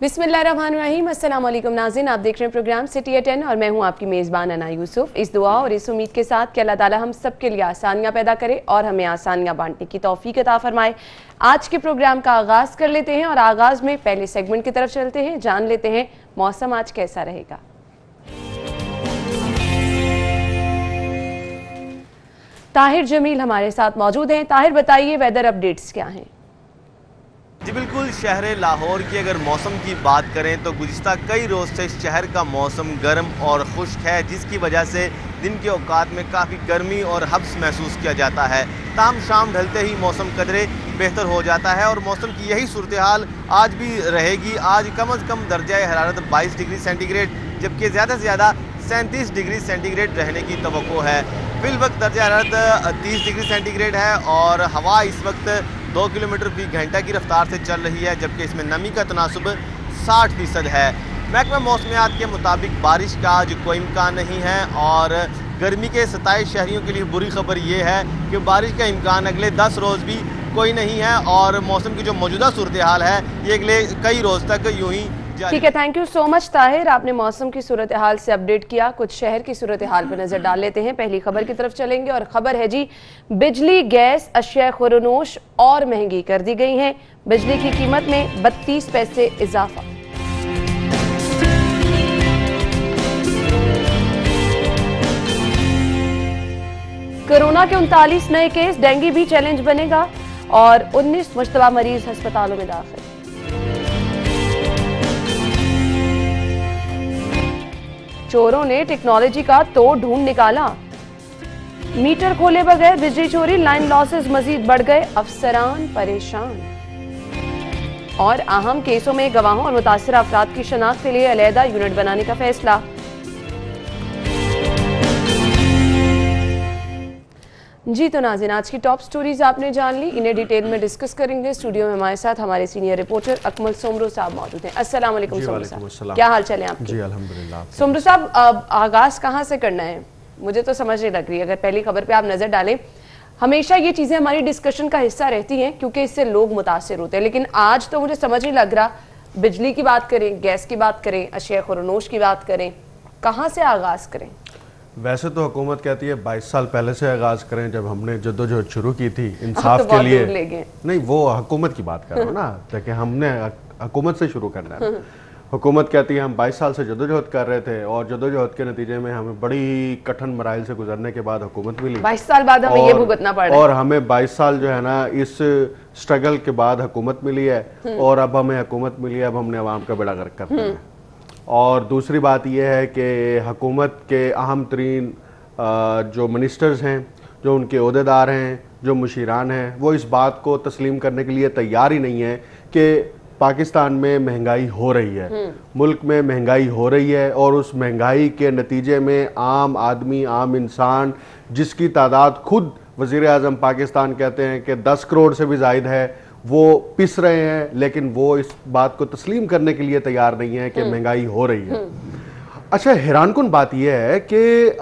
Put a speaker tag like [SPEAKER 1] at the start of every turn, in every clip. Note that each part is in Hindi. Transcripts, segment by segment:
[SPEAKER 1] बिस्मिल्लाहिर्रहमानिर्रहीम, अस्सलाम वालेकुम नाज़रीन, आप देख रहे हैं प्रोग्राम सिटी एट 10 और मैं हूं आपकी मेज़बान अना यूसुफ। इस दुआ और इस उम्मीद के साथ कि अल्लाह ताला हम सब के लिए आसानियां पैदा करे और हमें आसानियां बांटने की तौफीक अता फरमाए। आज के प्रोग्राम का आगाज़ कर लेते हैं और आगाज़ में पहले सेगमेंट की तरफ चलते हैं, जान लेते हैं मौसम आज कैसा रहेगा। ताहिर जमील हमारे साथ मौजूद हैं। ताहिर, बताइए वेदर अपडेट्स क्या हैं?
[SPEAKER 2] जी बिल्कुल, शहर लाहौर की अगर मौसम की बात करें तो गुज़िश्ता कई रोज़ से शहर का मौसम गर्म और खुश्क है, जिसकी वजह से दिन के औकात में काफ़ी गर्मी और हब्स महसूस किया जाता है। ताम शाम ढलते ही मौसम कदरे बेहतर हो जाता है और मौसम की यही सूरत हाल आज भी रहेगी। आज कम अज़ कम दर्जा हरारत 22 डिग्री सेंटीग्रेड जबकि ज़्यादा से ज़्यादा 37 डिग्री सेंटीग्रेड रहने की तवक्को है। फिल वक्त दर्जा हरारत 30 डिग्री सेंटीग्रेड है और हवा इस वक्त 2 किलोमीटर फी घंटा की रफ्तार से चल रही है, जबकि इसमें नमी का तनासुब 60% है। महकमा मौसमियात के मुताबिक बारिश का आज कोई इम्कान नहीं है और गर्मी के 27 शहरियों के लिए बुरी खबर ये है कि बारिश का इम्कान अगले 10 रोज़ भी कोई नहीं है और मौसम की जो मौजूदा सूरत हाल है ये अगले कई रोज़ तक यूं ही।
[SPEAKER 1] ठीक है, thank you so much Tahir, आपने मौसम की सूरत हाल से अपडेट किया। कुछ शहर की सूरत हाल पर नजर डाल लेते हैं। पहली खबर की तरफ चलेंगे और खबर है जी, बिजली गैस अशिया खुरनोश और महंगी कर दी गई हैं। बिजली की कीमत में 32 पैसे इजाफा। कोरोना के 39 नए केस, डेंगू भी चैलेंज बनेगा और 19 मुश्तबा मरीज अस्पतालों में दाखिल। चोरों ने टेक्नोलॉजी का तोड़ ढूंढ निकाला, मीटर खोले बगैर बिजली चोरी, लाइन लॉसेस मजीद बढ़ गए, अफसरान परेशान। और अहम केसों में गवाहों और मुतासिर अफराद की शनाख्त के लिए अलहदा यूनिट बनाने का फैसला। जी तो नाज़रीन, आज की टॉप स्टोरीज आपने जान ली, इन्हें डिटेल में डिस्कस करेंगे। स्टूडियो में हमारे साथ हमारे सीनियर रिपोर्टर अकमल सोमरू साहब मौजूद हैं। अस्सलाम वालेकुम सोमरू साहब, क्या हाल चाल है आपके?
[SPEAKER 3] जी अल्हम्दुलिल्लाह।
[SPEAKER 1] सोमरू साहब, आगाज कहाँ से करना है मुझे तो समझ नहीं लग रही। अगर पहली खबर पे आप नजर डालें, हमेशा ये चीजें हमारी डिस्कशन का हिस्सा रहती हैं क्योंकि इससे लोग मुतासिर होते हैं, लेकिन आज तो मुझे समझ नहीं लग रहा। बिजली की बात करें, गैस की बात करें, अशिया खुरनोश की बात करें, कहाँ से आगाज करें?
[SPEAKER 3] वैसे तो हुकूमत कहती है 22 साल पहले से आगाज करें, जब हमने जद्दोजहद शुरू की थी इंसाफ के लिए। नहीं, वो हुकूमत की बात कर रहा हूँ ना, ताकि हमने हुकूमत से शुरू करना है। हुकूमत कहती है हम 22 साल से जद्दोजहद कर रहे थे और जद्दोजहद के नतीजे में हमें बड़ी कठिन मराइल से गुजरने के बाद हुकूमत मिली।
[SPEAKER 1] 22 साल बाद हमें ये भुगतना पड़ा है।
[SPEAKER 3] और हमें 22 साल जो है ना इस स्ट्रगल के बाद हुकूमत मिली है और अब हमें हुकूमत मिली है, अब हमने अवाम का बेड़ा गर्क करना है। और दूसरी बात यह है कि हुकूमत के अहम तरीन जो मिनिस्टर्स हैं, जो उनके ओहदेदार हैं, जो मुशीरान हैं, वो इस बात को तस्लीम करने के लिए तैयार ही नहीं है कि पाकिस्तान में महंगाई हो रही है, मुल्क में महंगाई हो रही है और उस महंगाई के नतीजे में आम आदमी, आम इंसान, जिसकी तादाद खुद वज़ीर आज़म पाकिस्तान कहते हैं कि 10 करोड़ से भी ज़ायद है, वो पिस रहे हैं, लेकिन वो इस बात को तस्लीम करने के लिए तैयार नहीं है कि महंगाई हो रही है। अच्छा, हैरानकुन बात यह है कि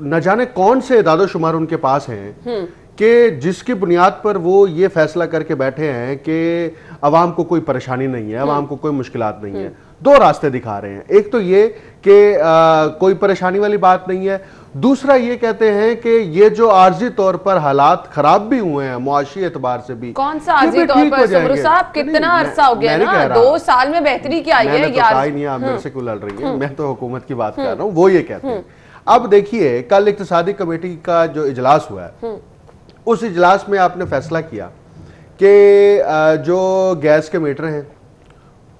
[SPEAKER 3] न जाने कौन से इदादोशुमार उनके पास हैं कि जिसकी बुनियाद पर वो ये फैसला करके बैठे हैं कि अवाम को कोई परेशानी नहीं है, अवाम को कोई मुश्किलात नहीं है। दो रास्ते दिखा रहे हैं, एक तो ये कि कोई परेशानी वाली बात नहीं है, दूसरा ये कहते हैं कि ये जो आर्जी तौर पर हालात खराब भी हुए हैं मुआशी एतबार से भी।
[SPEAKER 1] कौन सा आर्जी तौर पर सोमरू साहब? कितना अरसा हो गया ना, 2 साल में बेहतरी क्या आई है यार?
[SPEAKER 3] नहीं, आप मेरे से क्यों लड़ रही है, मैं तो हुकूमत की बात कर रहा हूँ। वो ये कहते हैं। अब देखिए, कल इक्तिसादी कमेटी का जो इजलास हुआ है, उस इजलास में आपने फैसला किया कि जो गैस के मीटर हैं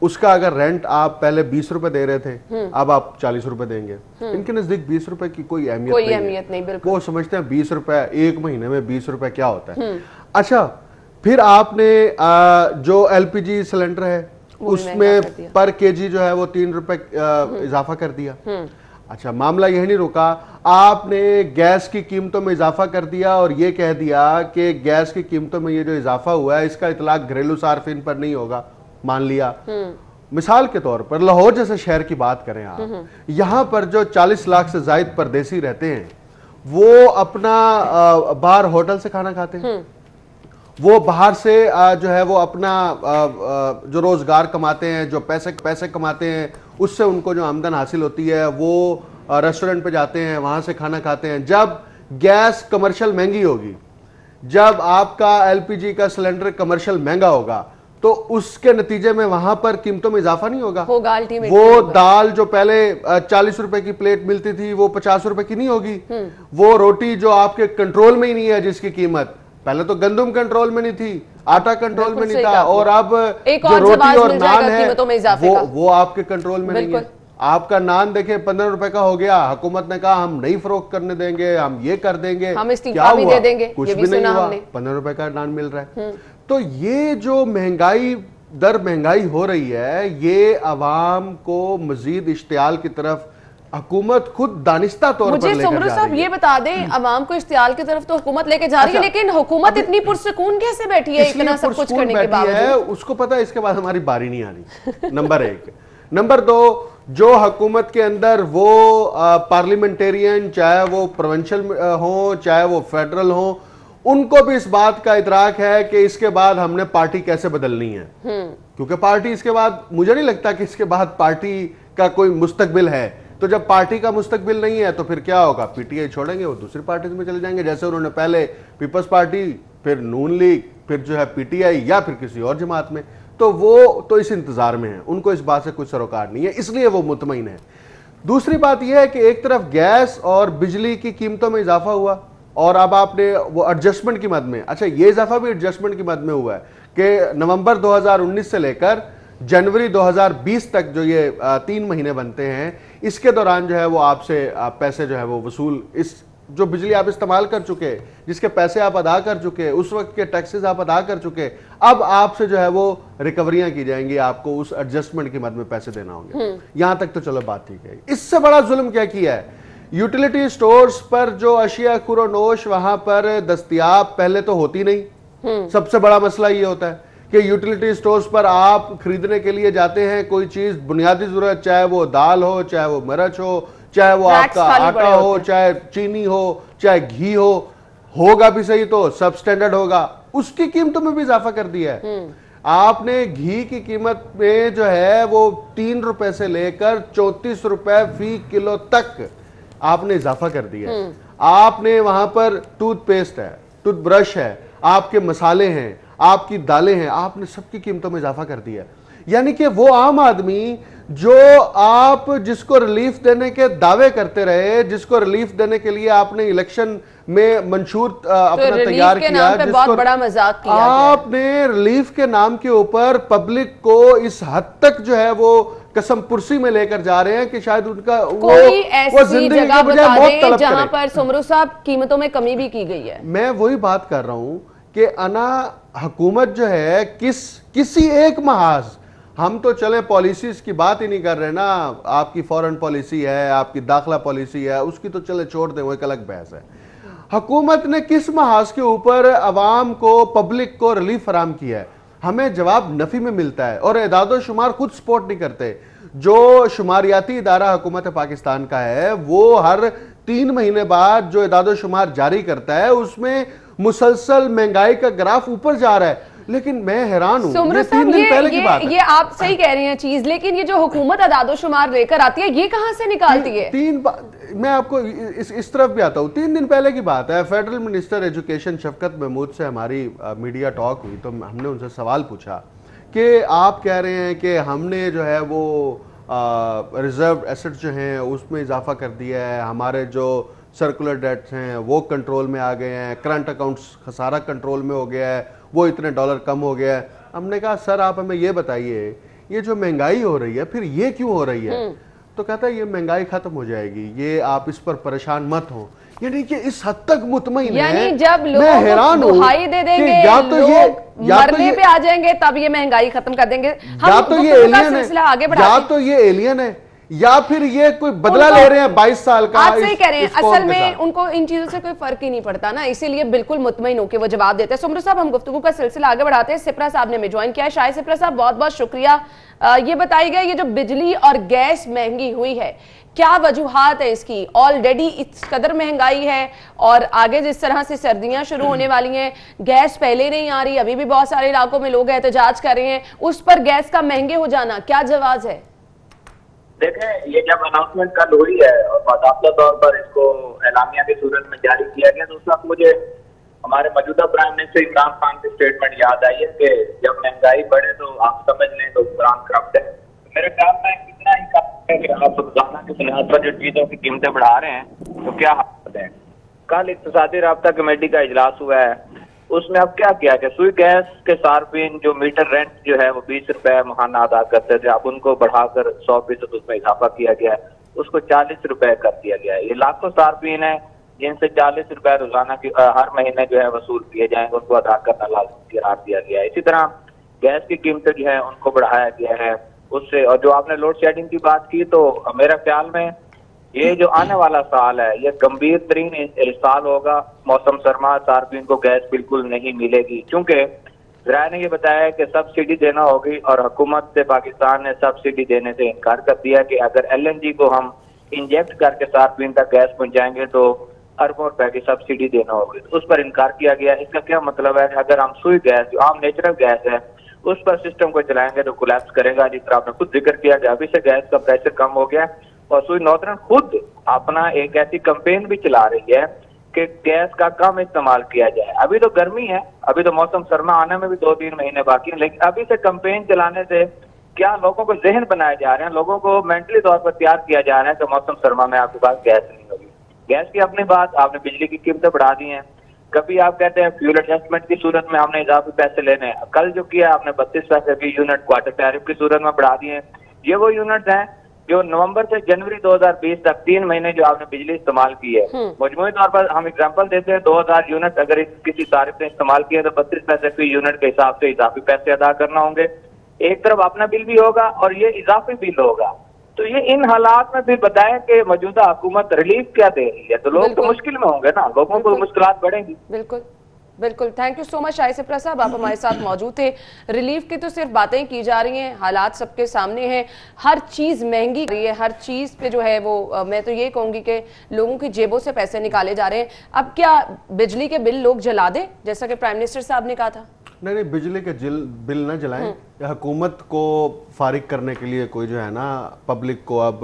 [SPEAKER 3] उसका अगर रेंट आप पहले 20 रुपए दे रहे थे, अब आप 40 रुपए देंगे। इनके नजदीक 20 रुपए की कोई अहमियत नहीं, बिल्कुल। वो समझते हैं 20 रुपए एक महीने में, 20 रुपए क्या होता है। अच्छा, फिर आपने जो LPG सिलेंडर है उसमें पर केजी जो है वो 3 रुपए इजाफा कर दिया। अच्छा, मामला यही नहीं रुका, आपने गैस की कीमतों में इजाफा कर दिया और ये कह दिया कि गैस की कीमतों में ये जो इजाफा हुआ है इसका इतलाक घरेलू सार्फिन पर नहीं होगा। मान लिया, मिसाल के तौर पर लाहौर जैसे शहर की बात करें आप, यहाँ पर जो 40 लाख से जायद परदेसी रहते हैं वो अपना बाहर होटल से खाना खाते हैं, वो बाहर से जो है वो अपना जो रोजगार कमाते हैं, जो पैसे कमाते हैं, उससे उनको जो आमदन हासिल होती है वो रेस्टोरेंट पे जाते हैं, वहां से खाना खाते हैं। जब गैस कमर्शियल महंगी होगी, जब आपका एलपीजी का सिलेंडर कमर्शियल महंगा होगा, तो उसके नतीजे में वहां पर कीमतों में इजाफा नहीं होगा। वो दाल जो पहले 40 रुपए की प्लेट मिलती थी वो 50 रुपए की नहीं होगी। वो रोटी जो आपके कंट्रोल में ही नहीं है, जिसकी कीमत पहले तो गंदम कंट्रोल में नहीं थी, आटा कंट्रोल में नहीं था, और अब जो रोटी और नान है वो आपके कंट्रोल में नहीं है। आपका नान देखे 15 रुपए का हो गया, हुकूमत ने कहा हम नहीं फरोख्त करने देंगे, हम ये कर देंगे,
[SPEAKER 1] हम इस्तीफा भी दे देंगे,
[SPEAKER 3] कुछ भी नहीं हुआ, 15 रुपए का नान मिल रहा है। तो ये जो महंगाई हो रही है, ये अवाम को मजीद इश्तियाल की तरफ हुकूमत खुद दानिस्ता तौर पर लेकर जा रही है।
[SPEAKER 1] मुझे साहब ये बता दें, अवाम को इश्तियाल की तरफ तो हुकूमत लेके जा रही है, लेकिन हुकूमत इतनी पुरसुकून कैसे बैठी है इतना सब कुछ करने के बावजूद?
[SPEAKER 3] उसको पता है इसके बाद हमारी बारी नहीं आनी, नंबर 1। नंबर 2, जो हुकूमत के अंदर वो पार्लियामेंटेरियन, चाहे वो प्रोविंशियल हो चाहे वो फेडरल हो, उनको भी इस बात का इदराक है कि इसके बाद हमने पार्टी कैसे बदलनी है। क्योंकि पार्टी इसके बाद, मुझे नहीं लगता कि इसके बाद पार्टी का कोई मुस्तकबिल है। तो जब पार्टी का मुस्तकबिल नहीं है तो फिर क्या होगा? पीटीआई छोड़ेंगे, वो दूसरी पार्टी में चले जाएंगे, जैसे उन्होंने पहले पीपल्स पार्टी, फिर नून लीग, फिर जो है पीटीआई या फिर किसी और जमात में। तो वो तो इस इंतजार में है, उनको इस बात से कुछ सरोकार नहीं है, इसलिए वो मुतमईन है। दूसरी बात यह है कि एक तरफ गैस और बिजली की कीमतों में इजाफा हुआ, और अब आपने वो एडजस्टमेंट की मद में, अच्छा ये इजाफा भी एडजस्टमेंट की मद में हुआ है कि नवंबर 2019 से लेकर जनवरी 2020 तक जो ये 3 महीने बनते हैं, इसके दौरान जो है वो आपसे पैसे जो है वो वसूल, इस जो बिजली आप इस्तेमाल कर चुके, जिसके पैसे आप अदा कर चुके, उस वक्त के टैक्सेस आप अदा कर चुके, अब आपसे जो है वो रिकवरियां की जाएंगी, आपको उस एडजस्टमेंट की मद में पैसे देना होंगे। यहां तक तो चलो बात ठीक है। इससे बड़ा जुल्म क्या किया है? यूटिलिटी स्टोर्स पर जो अशिया खुरोनोश वहां पर दस्तयाब पहले तो होती नहीं। सबसे बड़ा मसला ये होता है कि यूटिलिटी स्टोर्स पर आप खरीदने के लिए जाते हैं कोई चीज बुनियादी जरूरत, चाहे वो दाल हो, चाहे वो मिर्च हो, चाहे वो आपका आटा हो, चाहे चीनी हो, चाहे घी होगा भी सही तो सब स्टैंडर्ड होगा, उसकी कीमतों में भी इजाफा कर दिया है। आपने घी की कीमत में जो है वो 3 रुपए से लेकर 34 रुपए फी किलो तक आपने इजाफा कर दिया है। आपने वहां पर टूथपेस्ट है, टूथब्रश है, आपके मसाले हैं, आपकी दालें हैं, आपने सबकी कीमतों में इजाफा कर दिया। यानी कि वो आम आदमी जो आप जिसको रिलीफ देने के दावे करते रहे, जिसको रिलीफ देने के लिए आपने इलेक्शन में मंशूर अपना तैयार किया,
[SPEAKER 1] बहुत बड़ा मजाक किया,
[SPEAKER 3] आपने रिलीफ के नाम के ऊपर पब्लिक को इस हद तक जो है वो कसम पुरसी में लेकर जा रहे हैं कि शायद उनका
[SPEAKER 1] कोई ऐसी जगह बता दें जहां पर सुमरू साहब कीमतों में कमी भी की गई है।
[SPEAKER 3] मैं वही बात कर रहा हूं कि हुकूमत जो है किसी एक महाज, हम तो चले पॉलिसीज की बात ही नहीं कर रहे ना, आपकी फॉरेन पॉलिसी है, आपकी दाखिला पॉलिसी है, उसकी तो चले छोड़ दें, वो एक अलग बहस है। हुकूमत ने किस महाज के ऊपर अवाम को, पब्लिक को रिलीफ फराम किया है? हमें जवाब नफी में मिलता है, और एदादो शुमार खुद सपोर्ट नहीं करते। जो शुमारियाती इदारा हुकूमत पाकिस्तान का है वो हर 3 महीने बाद जो एदादो शुमार जारी करता है उसमें मुसलसल महंगाई का ग्राफ ऊपर जा रहा है। लेकिन मैं हैरान हूं, ये 3 दिन पहले की बात है।
[SPEAKER 1] ये आप सही कह रहे हैं चीज, लेकिन ये जो हुकूमत अदादो शुमार लेकर आती है ये कहां से निकालती है?
[SPEAKER 3] मैं आपको इस तरफ भी आता हूं। 3 दिन पहले की बात है, फेडरल मिनिस्टर एजुकेशन शफकत महमूद से हमारी मीडिया टॉक हुई, तो हमने उनसे सवाल पूछा कि आप कह रहे हैं कि हमने जो है वो रिजर्व एसेट जो हैं उसमें इजाफा कर दिया है, हमारे जो सर्कुलर डेट्स हैं वो कंट्रोल में आ गए हैं, करंट अकाउंट्स खसारा कंट्रोल में हो गया है, वो इतने डॉलर कम हो गया है। हमने कहा सर आप हमें ये बताइए, ये जो महंगाई हो रही है फिर ये क्यों हो रही है? तो कहता है ये महंगाई खत्म हो जाएगी, ये आप इस पर परेशान मत हो। यानी कि इस हद तक मुतमईन है।
[SPEAKER 1] यानी जब लोग दुहाई दे देंगे,
[SPEAKER 3] या तो ये
[SPEAKER 1] मरने पे आ जाएंगे तब ये महंगाई खत्म कर देंगे।
[SPEAKER 3] या तो ये एलियन है, या तो ये एलियन है, या फिर ये कोई बदला ले रहे हैं 22 साल का?
[SPEAKER 1] आप सही कह रहे हैं, असल में उनको इन चीजों से कोई फर्क ही नहीं पड़ता ना, इसीलिए बिल्कुल मुतमईन होकर वो जवाब देते हैं। सुमरू साहब, हम गुफ्तगू का सिलसिला आगे बढ़ाते हैं। सिप्रा साहब ने हमें ज्वाइन किया है। शायद सिप्रा साहब, बहुत बहुत शुक्रिया। ये बताइएगा, ये जो बिजली और गैस महंगी हुई है, क्या वजूहात है इसकी? ऑलरेडी इस कदर महंगाई है और आगे जिस तरह से सर्दियां शुरू होने वाली हैं, गैस पहले नहीं आ रही, अभी भी बहुत सारे इलाकों में लोग एहतजाज कर रहे हैं, उस पर गैस का महंगे हो जाना क्या जवाब है?
[SPEAKER 4] देखें, ये जब अनाउंसमेंट कल हुई है और बाकायदा तौर पर इसको एलामिया की सूरत में जारी किया गया, तो उस वक्त मुझे हमारे मौजूदा प्राइम मिनिस्टर इमरान खान की स्टेटमेंट याद आई है कि जब महंगाई बढ़े तो आप समझ लें तो कुरान करप्ट है। मेरे ख्याल में कितना ही है कि आप रोजाना की बुनियाद पर जो चीजों की कीमतें बढ़ा रहे हैं तो क्या हालत है। कल इक्तिसादी राब्ता कमेटी का इजलास हुआ है, उसमें अब क्या किया कि सुई गैस के सार्फिन जो मीटर रेंट जो है वो 20 रुपए माहाना अदा करते थे, अब उनको बढ़ाकर 100% उसमें इजाफा किया गया है, उसको 40 रुपए कर दिया गया है। ये लाखों सार्फिन है जिनसे 40 रुपए रोजाना की हर महीने जो है वसूल किए जाएंगे, उनको अदा करना लाजमी करार दिया गया है। इसी तरह गैस की कीमतें जो है उनको बढ़ाया गया है उससे। और जो आपने लोड शेडिंग की बात की, तो मेरा ख्याल में ये जो आने वाला साल है ये गंभीर तरीन साल होगा। मौसम सरमा, सार्फिन को गैस बिल्कुल नहीं मिलेगी, क्योंकि जरा ने ये बताया कि सब्सिडी देना होगी और हुकूमत से पाकिस्तान ने सब्सिडी देने से इनकार कर दिया कि अगर LNG को हम इंजेक्ट करके सार्फिन तक गैस पहुंचाएंगे तो अरबों रुपए की सब्सिडी देना होगी, तो उस पर इनकार किया गया। इसका क्या मतलब है कि अगर हम सुई गैस जो आम नेचुरल गैस है उस पर सिस्टम को चलाएंगे तो कोलैप्स करेगा। जिस तरह आपने खुद जिक्र किया कि अभी से गैस का प्रेशर कम हो गया और सुई नॉर्दर्न खुद अपना एक ऐसी कैंपेन भी चला रही है कि गैस का कम इस्तेमाल किया जाए। अभी तो गर्मी है, अभी तो मौसम सरमा आने में भी 2-3 महीने बाकी है, लेकिन अभी से कैंपेन चलाने से क्या लोगों को जहन बनाए जा रहे हैं, लोगों को मेंटली तौर पर तैयार किया जा रहा है कि मौसम सरमा में आपके पास गैस नहीं होगी। गैस की अपनी बात, आपने बिजली की कीमतें बढ़ा दी हैं। कभी आप कहते हैं फ्यूल एडजस्टमेंट की सूरत में हमने इजाफी पैसे लेने हैं, कल जो किया आपने 32 पैसे की यूनिट क्वार्टर टैरिफ की सूरत में बढ़ा दिए हैं। ये वो यूनिट हैं जो नवंबर से जनवरी 2020 तक 3 महीने जो आपने बिजली इस्तेमाल की है, मजमूई तौर पर हम एग्जांपल देते हैं 2000 यूनिट अगर किसी तारीफ ने इस्तेमाल किया तो 32 पैसे की यूनिट के हिसाब से इजाफी पैसे अदा करना होंगे। एक तरफ अपना बिल भी होगा और ये इजाफी बिल होगा। तो ये इन हालात में भी बताएं कि मौजूदा हुकूमत रिलीफ क्या दे रही है, तो लोग तो मुश्किल में होंगे ना, लोगों को मुश्किलात बढ़ेंगी।
[SPEAKER 1] बिल्कुल बिल्कुल, thank you so much Shahid Shipra साहब, आप हमारे साथ मौजूद थे। रिलीफ की तो सिर्फ बातें की जा रही हैं, हालात सबके सामने हैं, हर चीज़ महंगी रही है, हर चीज़ पे जो है वो मैं तो ये कहूँगी कि लोगों की जेबों से पैसे निकाले जा रहे हैं। अब क्या बिजली के बिल लोग जला दें जैसा कि प्राइम मिनिस्टर साहब ने कहा था? नहीं,
[SPEAKER 3] बिजली के बिल ना जलाएं। हुकूमत को फारिग करने के लिए कोई जो है ना पब्लिक को अब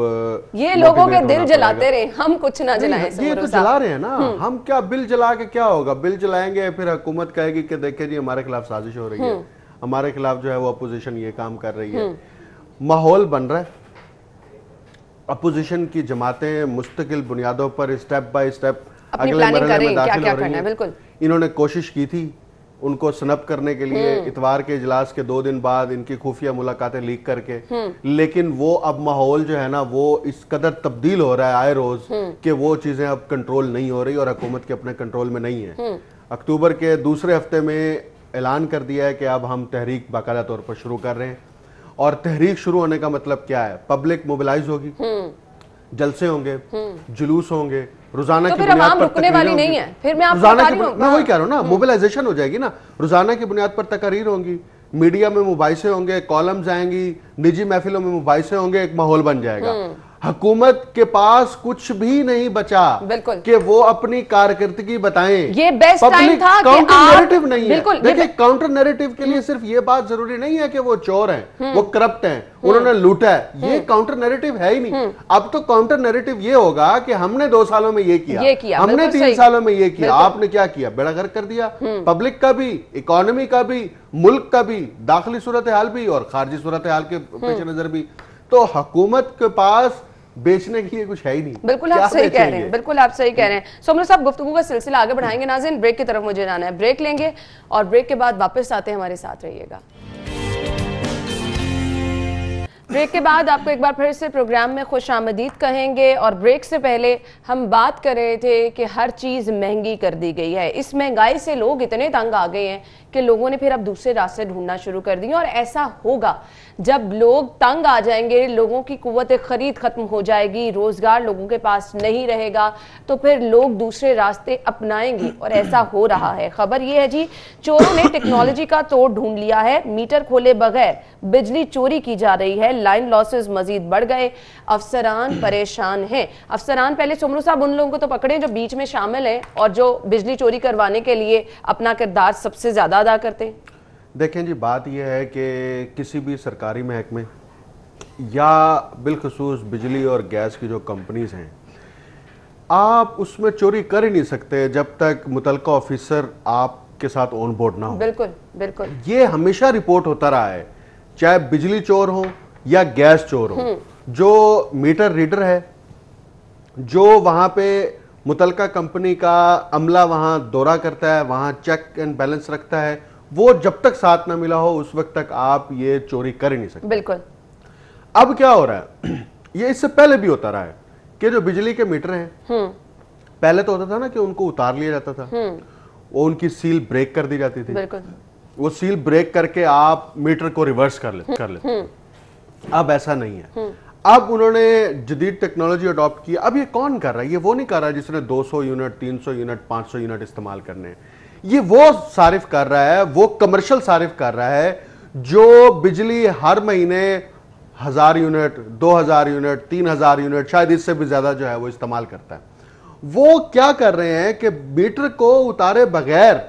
[SPEAKER 1] ये लोगों के दिल जलाते रहे, हम कुछ ना जलाएं।
[SPEAKER 3] ये तो जला रहे हैं ना, हम क्या बिल जला के क्या होगा? बिल जलाएंगे फिर हुकूमत कहेगी कि देखिए जी हमारे खिलाफ साजिश हो रही है, हमारे खिलाफ जो है वो अपोजिशन ये काम कर रही है। माहौल बन रहा है, अपोजिशन की जमातें मुस्तकिल बुनियादों पर स्टेप बाय स्टेप अगले मरहले में दाखिल हो रही हैं। इन्होंने कोशिश की थी उनको स्नप करने के लिए इतवार के इजलास के 2 दिन बाद इनकी खुफिया मुलाकातें लीक करके, लेकिन वो अब माहौल जो है ना वो इस कदर तब्दील हो रहा है आए रोज कि वो चीजें अब कंट्रोल नहीं हो रही और हुकूमत के अपने कंट्रोल में नहीं है। अक्टूबर के दूसरे हफ्ते में ऐलान कर दिया है कि अब हम तहरीक बाकायदा तौर पर शुरू कर रहे हैं, और तहरीक शुरू होने का मतलब क्या है? पब्लिक मोबिलाइज होगी, जलसे होंगे, जुलूस होंगे, रोजाना की बुनियाद पर
[SPEAKER 1] रुकने वाली नहीं है। फिर मैं
[SPEAKER 3] वही कह रहा हूँ ना, मोबिलाइजेशन हो जाएगी ना, रोजाना की बुनियाद पर तकरीर होंगी, मीडिया में मुबाहिसे होंगे, कॉलम्स आएंगी, निजी महफिलों में मुबाहिसे होंगे, एक माहौल बन जाएगा। हुकूमत के पास कुछ भी नहीं बचा कि वो अपनी कारकर्दगी बताएं।
[SPEAKER 1] ये बेस्ट टाइम था
[SPEAKER 3] काउंटर नैरेटिव नहीं है। देखिए काउंटर नैरेटिव के लिए सिर्फ ये बात जरूरी नहीं है कि वो चोर हैं, वो करप्ट हैं, उन्होंने लूटा है, ये काउंटर नैरेटिव है ही नहीं। अब तो काउंटर नैरेटिव ये होगा कि हमने 2 सालों में ये किया, हमने 3 सालों में ये किया, आपने क्या किया? बेड़ा गर्क कर दिया, पब्लिक का भी, इकोनॉमी का भी, मुल्क का भी, दाखिली सूरत हाल भी और खारजी सूरत हाल के पेश नजर भी। तो हुकूमत के पास बेचने की कुछ है ही नहीं।
[SPEAKER 1] बिल्कुल आप सही कह रहे हैं, बिल्कुल आप सही कह रहे हैं। सोमरू साहब, गुफ्तगू का सिलसिला आगे बढ़ाएंगे। नाज़रीन, ब्रेक की तरफ मुझे जाना है, ब्रेक लेंगे और ब्रेक के बाद वापस आते हैं, हमारे साथ रहिएगा। ब्रेक के बाद आपको एक बार फिर से प्रोग्राम में खुश आमदीद कहेंगे। और ब्रेक से पहले हम बात कर रहे थे कि हर चीज़ महंगी कर दी गई है। इस महंगाई से लोग इतने तंग आ गए हैं कि लोगों ने फिर अब दूसरे रास्ते ढूंढना शुरू कर दिए। और ऐसा होगा जब लोग तंग आ जाएंगे, लोगों की कुव्वत खरीद खत्म हो जाएगी, रोजगार लोगों के पास नहीं रहेगा, तो फिर लोग दूसरे रास्ते अपनाएंगे। और ऐसा हो रहा है। खबर यह है जी, चोरों ने टेक्नोलॉजी का तोड़ ढूंढ लिया है। मीटर खोले बगैर बिजली चोरी की जा रही है। लाइन लॉसेस मजीद बढ़ गए। अफसरान परेशान हैं। अफसरान, पहले सुमरू साहब उन लोगों को तो पकड़े जो बीच में शामिल हैं और जो बिजली चोरी करवाने के लिए अपना किरदार सबसे ज्यादा अदा करते हैं।
[SPEAKER 3] देखें जी, बात यह है कि किसी भी सरकारी महकमे या बिलखसूस बिजली और गैस की जो कंपनीज हैं, आप उसमें चोरी कर ही नहीं सकते जब तक मुतलका ऑफिसर आपके साथ ऑन बोर्ड ना हो।
[SPEAKER 1] बिल्कुल बिल्कुल,
[SPEAKER 3] ये हमेशा रिपोर्ट होता रहा है, चाहे बिजली चोर हो या गैस चोर हो। जो मीटर रीडर है, जो वहां पे मुतलका कंपनी का अमला वहां दौरा करता है, वहां चेक एंड बैलेंस रखता है, वो जब तक साथ ना मिला हो उस वक्त तक आप ये चोरी कर ही नहीं सकते।
[SPEAKER 1] बिल्कुल।
[SPEAKER 3] अब क्या हो रहा है, ये इससे पहले भी होता रहा है कि जो बिजली के मीटर हैं, पहले तो होता था ना कि उनको उतार लिया जाता था, वो उनकी सील ब्रेक कर दी जाती थी।
[SPEAKER 1] बिल्कुल।
[SPEAKER 3] वो सील ब्रेक करके आप मीटर को रिवर्स कर लेते। अब ऐसा नहीं है। अब उन्होंने जदीद टेक्नोलॉजी अडॉप्ट की। अब ये कौन कर रहा है? ये वो नहीं कर रहा है जिसने 200 यूनिट, 300 यूनिट, 500 यूनिट इस्तेमाल करने हैं। ये वो सारिफ कर रहा है, वो कमर्शियल सारिफ कर रहा है जो बिजली हर महीने 1000 यूनिट, 2000 यूनिट, 3000 यूनिट, शायद इससे भी ज्यादा जो है वो इस्तेमाल करता है। वो क्या कर रहे हैं कि मीटर को उतारे बगैर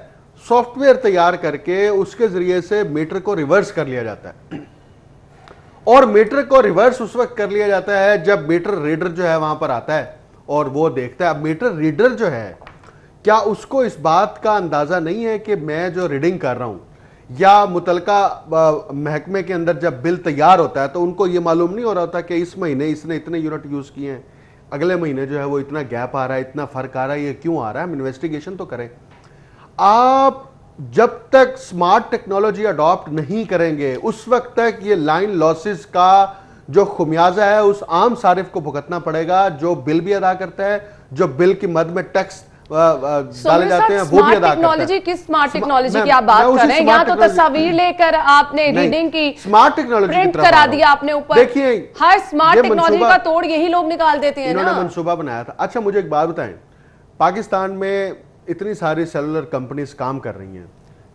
[SPEAKER 3] सॉफ्टवेयर तैयार करके उसके जरिए से मीटर को रिवर्स कर लिया जाता है। और मीटर को रिवर्स उस वक्त कर लिया जाता है जब मीटर रीडर जो है वहां पर आता है और वो देखता है। अब मीटर रीडर जो है, क्या उसको इस बात का अंदाजा नहीं है कि मैं जो रीडिंग कर रहा हूं, या मुतलका महकमे के अंदर जब बिल तैयार होता है तो उनको ये मालूम नहीं हो रहा होता कि इस महीने इसने इतने यूनिट यूज किए हैं, अगले महीने जो है वो इतना गैप आ रहा है, इतना फर्क आ रहा है, ये क्यों आ रहा है? हम इन्वेस्टिगेशन तो करें। आप जब तक स्मार्ट टेक्नोलॉजी अडॉप्ट नहीं करेंगे उस वक्त तक ये लाइन लॉसेस का जो खुमियाजा है उस आम सारिफ को भुगतना पड़ेगा, जो बिल भी अदा करता है, जो बिल की मद में टैक्स डाले जाते हैं वो भी अदा करता है।
[SPEAKER 1] किस स्मार्ट टेक्नोलॉजी की आप बात कर रहे हैं? यहाँ तो तस्वीर लेकर आपने रीडिंग की,
[SPEAKER 3] स्मार्ट टेक्नोलॉजी
[SPEAKER 1] प्रिंट करा दिया आपने ऊपर।
[SPEAKER 3] देखिए,
[SPEAKER 1] हर स्मार्ट टेक्नोलॉजी का तोड़ यही लोग निकाल देते हैं।
[SPEAKER 3] इन्होंने मंसूबा बनाया था। अच्छा, मुझे एक बात बताएं, पाकिस्तान में इतनी सारी सेलुलर कंपनीज काम कर रही हैं,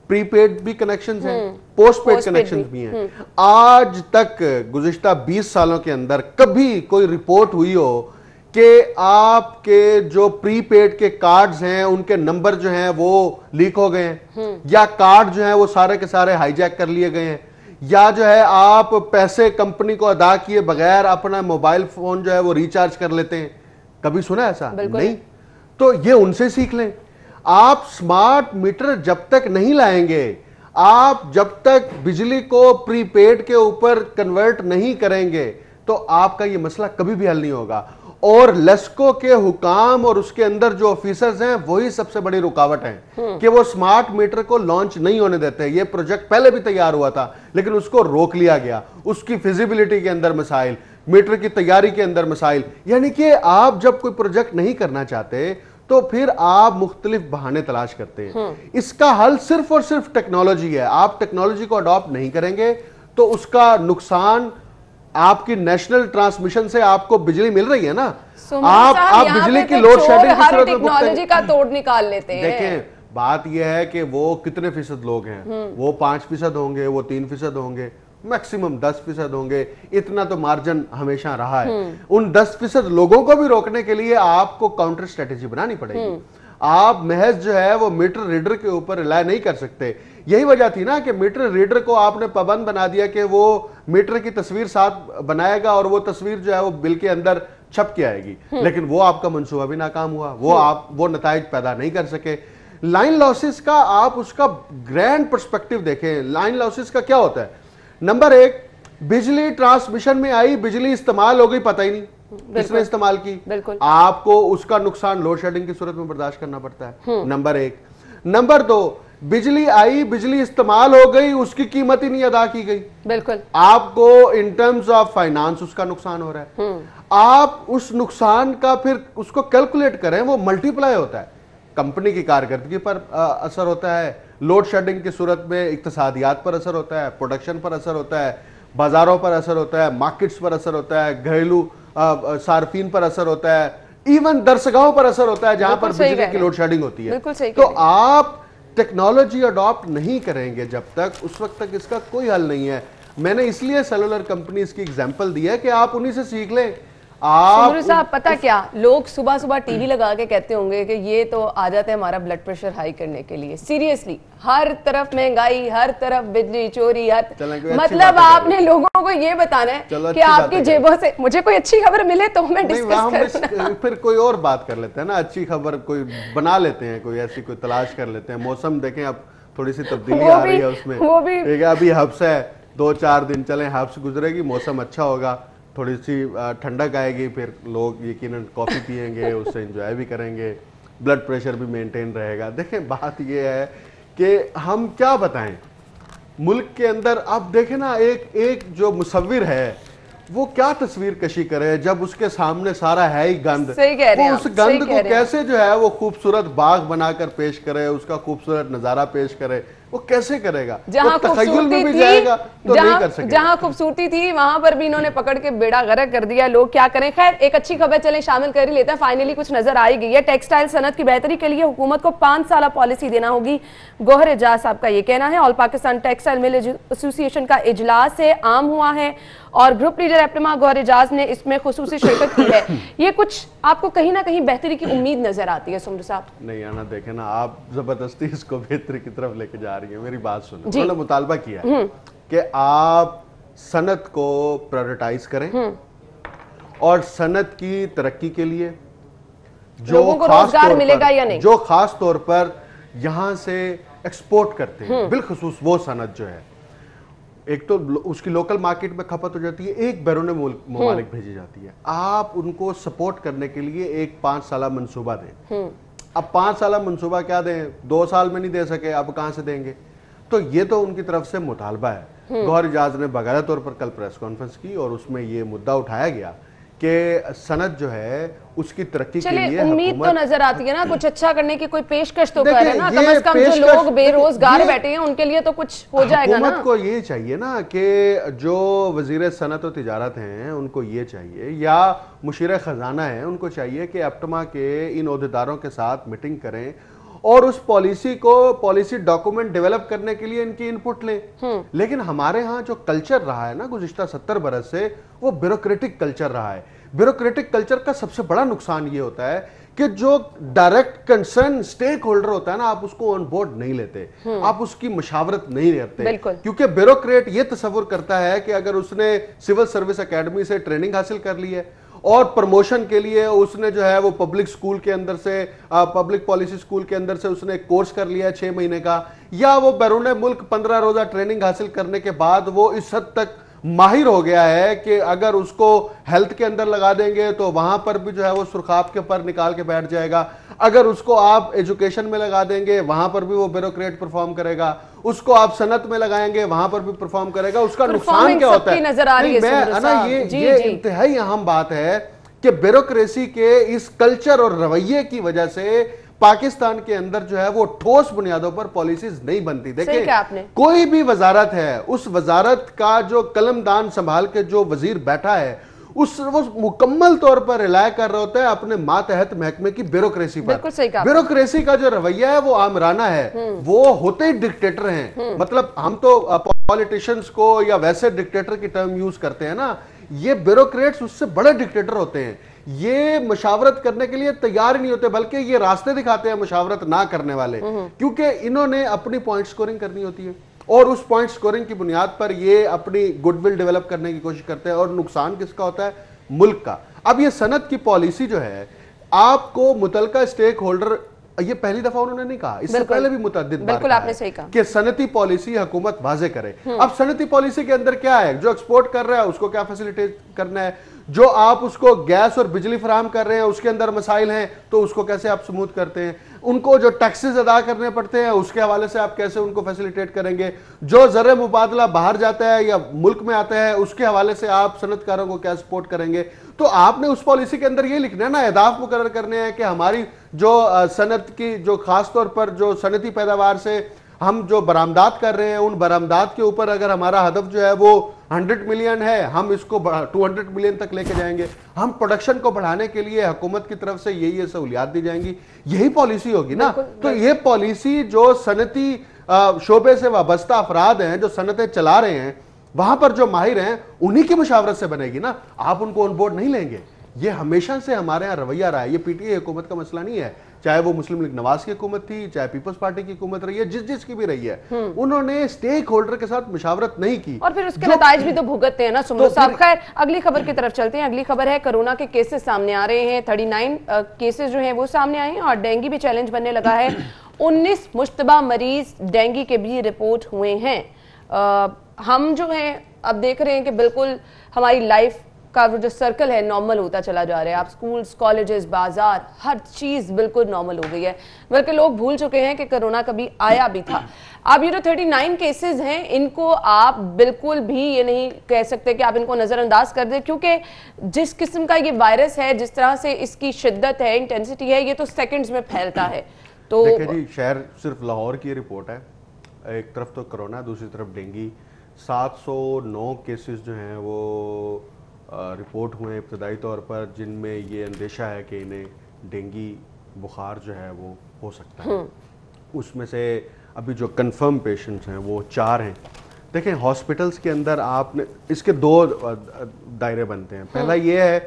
[SPEAKER 3] प्रीपेड भी कनेक्शंस हैं, पोस्टपेड कनेक्शंस भी हैं। आज तक गुज़िश्ता 20 सालों के अंदर कभी कोई रिपोर्ट हुई हो कि आपके जो प्रीपेड के कार्ड्स हैं उनके नंबर जो हैं वो लीक हो गए हैं, या कार्ड जो हैं वो सारे के सारे हाईजैक कर लिए गए हैं, या जो है आप पैसे कंपनी को अदा किए बगैर अपना मोबाइल फोन जो है वो रिचार्ज कर लेते हैं? कभी सुना ऐसा? नहीं। तो ये उनसे सीख लें। आप स्मार्ट मीटर जब तक नहीं लाएंगे, आप जब तक बिजली को प्रीपेड के ऊपर कन्वर्ट नहीं करेंगे, तो आपका ये मसला कभी भी हल नहीं होगा। और लेस्को के हुकाम और उसके अंदर जो ऑफिसर्स हैं वही सबसे बड़ी रुकावट है कि वो स्मार्ट मीटर को लॉन्च नहीं होने देते। ये प्रोजेक्ट पहले भी तैयार हुआ था लेकिन उसको रोक लिया गया, उसकी फिजिबिलिटी के अंदर मसाइल, मीटर की तैयारी के अंदर मसाइल। यानी कि आप जब कोई प्रोजेक्ट नहीं करना चाहते तो फिर आप मुख्तलिफ बहाने तलाश करते हैं। इसका हल सिर्फ और सिर्फ टेक्नोलॉजी है। आप टेक्नोलॉजी को अडॉप्ट नहीं करेंगे तो उसका नुकसान आपकी नेशनल ट्रांसमिशन से आपको बिजली मिल रही है ना, आप बिजली की लोड शेडिंग की सूरत में
[SPEAKER 1] टेक्नोलॉजी का तोड़ निकाल लेते हैं।
[SPEAKER 3] देखें, बात यह है कि वो कितने फीसद लोग हैं, वो 5% होंगे, वो 3% होंगे, मैक्सिमम 10% होंगे। इतना तो मार्जिन हमेशा रहा है। उन 10% लोगों को भी रोकने के लिए आपको काउंटर स्ट्रेटेजी बनानी पड़ेगी। आप महज जो है वो मीटर रीडर के ऊपर रिलाय नहीं कर सकते। यही वजह थी ना कि मीटर रीडर को आपने पाबंद बना दिया कि वो मीटर की तस्वीर साथ बनाएगा और वो तस्वीर जो है वो बिल के अंदर छप के आएगी, लेकिन वो आपका मंसूबा भी नाकाम हुआ, वो नताइज पैदा नहीं कर सके। लाइन लॉसेस का आप उसका ग्रैंड पर्सपेक्टिव देखें। लाइन लॉसेस का क्या होता है? नंबर 1, बिजली ट्रांसमिशन में आई, बिजली इस्तेमाल हो गई, पता ही नहीं किसने इस्तेमाल की, आपको उसका नुकसान लोड शेडिंग की सूरत में बर्दाश्त करना पड़ता है। नंबर 1। नंबर 2, बिजली आई, बिजली इस्तेमाल हो गई, उसकी कीमत ही नहीं अदा की गई।
[SPEAKER 1] बिल्कुल,
[SPEAKER 3] आपको इन टर्म्स ऑफ फाइनेंस उसका नुकसान हो रहा है। आप उस नुकसान का फिर उसको कैलकुलेट करें, वो मल्टीप्लाई होता है, कंपनी की कारकर्दगी पर असर होता है, लोड शेडिंग की सूरत में इक्तिसादियात पर असर होता है, प्रोडक्शन पर असर होता है, बाजारों पर असर होता है, मार्केट्स पर असर होता है, घरेलू सार्फिन पर असर होता है, इवन दरसगाहों पर असर होता है जहां पर बिजली की लोड शेडिंग होती है। तो आप टेक्नोलॉजी अडॉप्ट नहीं करेंगे जब तक, उस वक्त तक इसका कोई हल नहीं है। मैंने इसलिए सेलुलर कंपनीज की एग्जांपल दी है कि आप उन्हीं से सीख लें।
[SPEAKER 1] आप साहब पता क्या, लोग सुबह सुबह टीवी लगा के कहते होंगे कि ये तो आ जाते हैं हमारा ब्लड प्रेशर हाई करने के लिए। सीरियसली, हर तरफ महंगाई, हर तरफ बिजली चोरी, मतलब आपने लोगों को ये बताना है कि आपकी जेबों से मुझे कोई अच्छी खबर मिले तो मैं डिस्कस करूं।
[SPEAKER 3] फिर कोई और बात कर लेते हैं ना, अच्छी खबर कोई बना लेते हैं, कोई ऐसी कोई तलाश कर लेते हैं। मौसम देखें, अब थोड़ी सी तब्दीली आ रही है उसमें, वो भी अभी हब्स है, 2-4 दिन चले, हब्स गुजरेगी, मौसम अच्छा होगा, थोड़ी सी ठंडक आएगी, फिर लोग यकीनन कॉफ़ी पियेंगे, उससे एंजॉय भी करेंगे, ब्लड प्रेशर भी मेंटेन रहेगा। देखें, बात ये है कि हम क्या बताएं मुल्क के अंदर। अब देखें ना, एक जो मुसव्विर है वो क्या तस्वीर कशी करे जब उसके सामने सारा है ही गंद।
[SPEAKER 1] सही कह रहे हैं,
[SPEAKER 3] वो उस गंद को कैसे जो है वो खूबसूरत बाग बनाकर पेश करे, उसका खूबसूरत नजारा पेश करे, वो कैसे करेगा?
[SPEAKER 1] जहां खूबसूरती थी, जाएगा तो नहीं कर सकेगा। जहां खूबसूरती थी वहां पर भी इन्होंने पकड़ के बेड़ा गर्क कर दिया। लोग क्या करें। खैर, एक अच्छी खबर चले शामिल कर ही लेते हैं, फाइनली कुछ नजर आई गई है। टेक्सटाइल सनत की बेहतरी के लिए हुकूमत को 5 साल पॉलिसी देना होगी, गौहर एजाज साहब का ये कहना है। All Pakistan textile mill association का इजलास है आम हुआ है और group leader APTMA Gauhar Ejaz ने इसमें खुसूसी शिरकत की है। ये कुछ आपको कहीं ना कहीं बेहतरी की उम्मीद नजर आती है सुमर साहब?
[SPEAKER 3] नहीं आना, देखे ना, आप जबरदस्ती इसको बेहतरी की तरफ लेके जा रही है। मेरी बात सुनो, उन्होंने मुतालबा किया कि आप सनत को प्रायोरिटाइज करें और सनत की तरक्की के लिए जो
[SPEAKER 1] रोजगार मिलेगा या नहीं,
[SPEAKER 3] जो खास तौर पर यहां से एक्सपोर्ट करते हैं, बिलखुसूस वो सनत जो है, एक तो उसकी लोकल मार्केट में खपत हो जाती है, एक बैरून मुमालिक भेजी जाती है। आप उनको सपोर्ट करने के लिए एक 5 साल मंसूबा दें। अब 5 साल मंसूबा क्या दें, 2 साल में नहीं दे सके, अब कहां से देंगे? तो ये तो उनकी तरफ से मुतालबा है। गौहर एजाज ने बाकायदा तौर पर कल प्रेस कॉन्फ्रेंस की और उसमें ये मुद्दा उठाया गया कि सनत जो है उसकी तरक्की के लिए
[SPEAKER 1] उम्मीद तो नजर आती है ना, कुछ अच्छा करने की कोई पेशकश तो करे ना, कम से कम जो लोग बेरोजगार बैठे हैं उनके लिए तो कुछ हो जाएगा ना।
[SPEAKER 3] हुकूमत को ये चाहिए ना कि जो वजीर सनत और तिजारत हैं उनको ये चाहिए, या मुशीर खजाना है उनको चाहिए कि एप्टमा के इन ओहदेदारों के साथ मीटिंग करें और उस पॉलिसी डॉक्यूमेंट डेवलप करने के लिए इनकी इनपुट लें। लेकिन हमारे यहाँ जो कल्चर रहा है ना गुज़िश्ता 70 बरस से, वो ब्यूरोक्रेटिक कल्चर रहा है। ब्यूरोक्रेटिक कल्चर का सबसे बड़ा नुकसान ये होता है कि जो डायरेक्ट कंसर्न स्टेक होल्डर होता है ना, आप उसको ऑन बोर्ड नहीं लेते, आप उसकी मशावरत नहीं करते, क्योंकि ब्यूरोक्रेट ये तस्वुर करता है कि अगर उसने सिविल सर्विस एकेडमी से ट्रेनिंग हासिल कर ली है और प्रमोशन के लिए उसने जो है वो पब्लिक स्कूल के अंदर से, पब्लिक पॉलिसी स्कूल के अंदर से उसने कोर्स कर लिया है 6 महीने का, या वो बैरून मुल्क 15 रोजा ट्रेनिंग हासिल करने के बाद वो इस हद तक माहिर हो गया है कि अगर उसको हेल्थ के अंदर लगा देंगे तो वहां पर भी जो है वो सुरखाब के पर निकाल के बैठ जाएगा, अगर उसको आप एजुकेशन में लगा देंगे वहां पर भी वो ब्यूरोक्रेट परफॉर्म करेगा, उसको आप सनत में लगाएंगे वहां पर भी परफॉर्म करेगा। उसका नुकसान क्या होता है?
[SPEAKER 1] नजर आ रही है
[SPEAKER 3] ना, ये इंतहाई अहम बात है कि ब्यूरोक्रेसी के इस कल्चर और रवैये की वजह से पाकिस्तान के अंदर जो है वो ठोस बुनियादों पर पॉलिसीज नहीं बनती। देखिए, कोई भी वजारत है, उस वजारत का जो कलमदान संभाल के जो वजीर बैठा है वो मुकम्मल तौर पर रिलाय कर रहा होता है अपने मातहत महकमे की ब्यूरोक्रेसी पर। ब्यूरोक्रेसी का जो रवैया है वो आमराना है, वो होते ही डिक्टेटर हैं। मतलब हम तो पॉलिटिशियंस को या वैसे डिक्टेटर की टर्म यूज करते हैं ना, ये ब्यूरोक्रेट्स उससे बड़े डिक्टेटर होते हैं। ये मशावरत करने के लिए तैयार नहीं होते, बल्कि ये रास्ते दिखाते हैं मशावरत ना करने वाले, क्योंकि इन्होंने अपनी पॉइंट स्कोरिंग करनी होती है और उस पॉइंट स्कोरिंग की बुनियाद पर ये अपनी गुडविल डेवलप करने की कोशिश करते हैं और नुकसान किसका होता है? मुल्क का। अब ये सनत की पॉलिसी जो है, आपको मुतलका स्टेक होल्डर, ये पहली दफा उन्होंने नहीं कहा, इससे पहले भी मुतअद्दिद बार
[SPEAKER 1] बिल्कुल आपने सही कहा
[SPEAKER 3] कि सनती पॉलिसी हुकूमत वाजे करे। अब सनती पॉलिसी के अंदर क्या है? जो एक्सपोर्ट कर रहा है उसको क्या फैसिलिटेट करना है, जो आप उसको गैस और बिजली फराहम कर रहे हैं उसके अंदर मसाइल हैं, तो उसको कैसे आप स्मूथ करते हैं? उनको जो टैक्सेस अदा करने पड़ते हैं उसके हवाले से आप कैसे उनको फैसिलिटेट करेंगे? जो ज़र मुबादला बाहर जाता है या मुल्क में आता है उसके हवाले से आप सनतकारों को क्या सपोर्ट करेंगे? तो आपने उस पॉलिसी के अंदर ये लिखना है ना, अहदाफ मुकर्रर करने हैं कि हमारी जो सनत की जो खास तौर पर जो सनती पैदावार से हम जो बरामदात कर रहे हैं उन बरामदात के ऊपर अगर हमारा हदफ जो है वो 100 मिलियन है, हम इसको 200 मिलियन तक लेके जाएंगे। हम प्रोडक्शन को बढ़ाने के लिए हुकूमत की तरफ से ये सहूलियात दी जाएंगी, यही पॉलिसी होगी ना। तो ये पॉलिसी जो सनती शोबे से वाबस्ता अफराद हैं, जो सनतें चला रहे हैं, वहां पर जो माहिर हैं, उन्हीं की मुशावरत से बनेगी ना। आप उनको ऑन बोर्ड नहीं लेंगे। ये हमेशा से हमारे यहाँ रवैया रहा है। ये पीटीआई हुकूमत का मसला नहीं है, चाहे वो मुस्लिम लीग नवाज की हुकूमत थी, चाहे पीपल्स पार्टी की हुकूमत रही है, जिसकी भी रही है, उन्होंने स्टेक होल्डर के साथ मुशावरत नहीं की
[SPEAKER 1] और फिर उसके नताइज भी तो भुगतते हैं ना सुमरो साहब। खैर, अगली खबर की तरफ चलते हैं। अगली खबर है कोरोना के केसेस सामने आ रहे हैं। 39 केसेस जो हैं वो सामने आए हैं और डेंगू भी चैलेंज बनने लगा है। 19 मुश्तबा मरीज डेंगू के भी रिपोर्ट हुए हैं। हम जो है अब देख रहे हैं कि बिल्कुल हमारी लाइफ का जो सर्कल है नॉर्मल होता चला जा रहा है। आप स्कूल्स, कॉलेजेस, बाजार, हर चीज बिल्कुल नॉर्मल हो गई है, बल्कि लोग भूल चुके हैं कि कोरोना कभी आया भी था। अब ये जो 39 केसेस हैं, इनको आप बिल्कुल भी ये नहीं कह सकते कि आप इनको नजरअंदाज कर दें, क्योंकि जिस किस्म का ये वायरस है, जिस तरह से इसकी शिद्दत है, इंटेंसिटी है, ये तो सेकंड्स में फैलता है। तो
[SPEAKER 3] देखिए जी, शहर सिर्फ लाहौर की रिपोर्ट है, एक तरफ तो कोरोना, दूसरी तरफ डेंगू। 709 केसेस जो हैं वो रिपोर्ट हुए इब्तदाई तौर पर, जिनमें ये अंदेशा है कि इन्हें डेंगू बुखार जो है वो हो सकता है। उसमें से अभी जो कंफर्म पेशेंट्स हैं वो 4 हैं। देखें, हॉस्पिटल्स के अंदर आपने इसके 2 दायरे बनते हैं। पहला ये है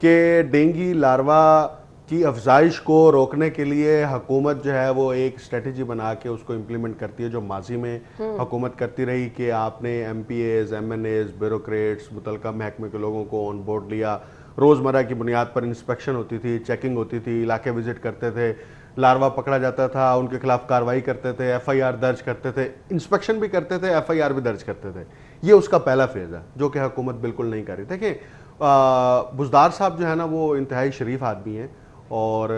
[SPEAKER 3] कि डेंगू लार्वा की अफजाइश को रोकने के लिए हुकूमत जो है वो एक स्ट्रेटजी बना के उसको इम्प्लीमेंट करती है, जो माजी में हुकूमत करती रही कि आपने MPAs, MNAs, ब्यूरोक्रेट्स, मुतलका महकमे के लोगों को ऑन बोर्ड लिया। रोज़मर्रा की बुनियाद पर इंस्पेक्शन होती थी, चेकिंग होती थी, इलाके विजिट करते थे, लार्वा पकड़ा जाता था, उनके खिलाफ कार्रवाई करते थे, FIR दर्ज करते थे, इंस्पेक्शन भी करते थे, FIR भी दर्ज करते थे। ये उसका पहला फेज़ है जो कि हुकूमत बिल्कुल नहीं कर रही। देखिए, बुज़दार साहब जो है ना वो इंतहाई शरीफ आदमी हैं और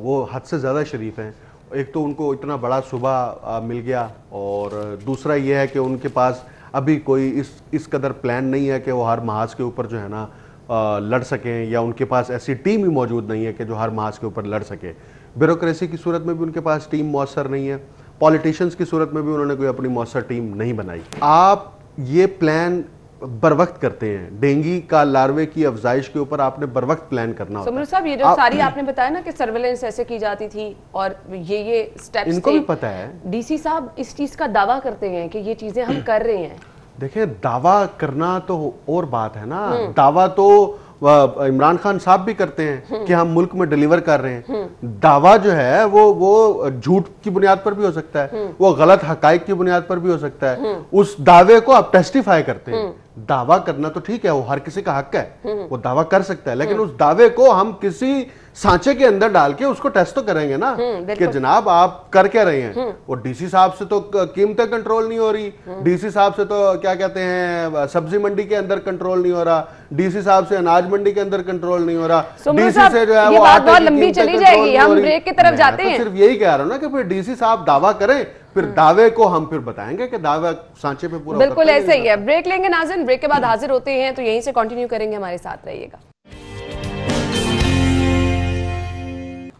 [SPEAKER 3] वो हद से ज़्यादा शरीफ हैं। एक तो उनको इतना बड़ा सूबा मिल गया और दूसरा ये है कि उनके पास अभी कोई इस कदर प्लान नहीं है कि वो हर महाज के ऊपर जो है ना लड़ सकें, या उनके पास ऐसी टीम ही मौजूद नहीं है कि जो हर महाज के ऊपर लड़ सके। ब्यूरोक्रेसी की सूरत में भी उनके पास टीम मौसर नहीं है, पॉलिटिशियंस की सूरत में भी उन्होंने कोई अपनी मौसर टीम नहीं बनाई। आप ये प्लान बर वक्त करते हैं, डेंगू का लार्वे की अफजाइश के ऊपर आपने बर वक्त प्लान करना होता है।
[SPEAKER 1] सुमरू साहब, ये जो सारी आपने बताया ना कि सर्वेलेंस ऐसे की जाती थी और ये स्टेप्स
[SPEAKER 3] इनको भी पता है।
[SPEAKER 1] डीसी साहब इस चीज का दावा करते हैं कि ये चीजें हम कर रहे हैं।
[SPEAKER 3] देखिए, दावा करना तो और बात है ना, दावा तो इमरान खान साहब भी करते हैं कि हम मुल्क में डिलीवर कर रहे हैं। दावा जो है वो झूठ की बुनियाद पर भी हो सकता है, वो गलत हकाइक की बुनियाद पर भी हो सकता है। उस दावे को आप टेस्टिफाई करते हैं। दावा करना तो ठीक है, वो हर किसी का हक है, वो दावा कर सकता है, लेकिन उस दावे को हम किसी सांचे के अंदर डाल के उसको टेस्ट तो करेंगे ना कि जनाब आप कर क्या रहे हैं। वो डीसी साहब से तो कीमतें कंट्रोल नहीं हो रही, डीसी साहब से तो क्या कहते हैं सब्जी मंडी के अंदर कंट्रोल नहीं हो रहा, डीसी साहब से अनाज मंडी के अंदर कंट्रोल नहीं हो रहा, डीसी से जो है वो
[SPEAKER 1] बहुत लंबी चली जाएगी, हम ब्रेक की तरफ जाते हैं।
[SPEAKER 3] सिर्फ यही कह रहा हूं ना कि फिर डीसी साहब दावा करें, फिर दावे को हम फिर बताएंगे कि दावा सांचे पे पूरा
[SPEAKER 1] बिल्कुल ऐसे ही है। ब्रेक लेंगे नाज़रीन, ब्रेक के बाद हाजिर होते हैं, तो यहीं से कंटिन्यू करेंगे, हमारे साथ रहिएगा।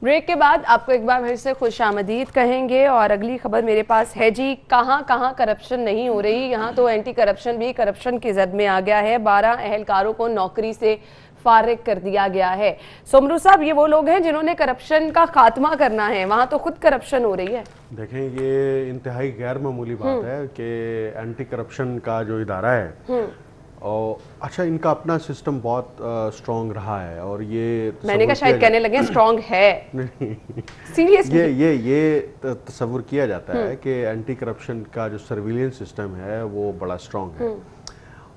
[SPEAKER 1] ब्रेक के बाद आपको एक बार फिर से खुशामदीद कहेंगे और अगली खबर मेरे पास है जी, कहां कहां करप्शन नहीं हो रही, यहां तो एंटी करप्शन भी करप्शन की जद में आ गया है। 12 अहलकारों को नौकरी से फारिग कर दिया गया है। सोमरू साहब, ये वो लोग हैं जिन्होंने करप्शन का खात्मा करना है, वहां तो खुद करप्शन हो रही है।
[SPEAKER 3] देखें, ये इंतहाई गैर मामूली बात है कि एंटी करप्शन का जो इदारा है और अच्छा, इनका अपना सिस्टम बहुत स्ट्रॉन्ग रहा है और ये
[SPEAKER 1] मैंने कहा शायद कहने लगे स्ट्रॉन्ग है।
[SPEAKER 3] नहीं,
[SPEAKER 1] सीरियसली
[SPEAKER 3] ये तस्वुर किया जाता है कि एंटी करप्शन का जो सर्विलेंस सिस्टम है वो बड़ा स्ट्रॉन्ग है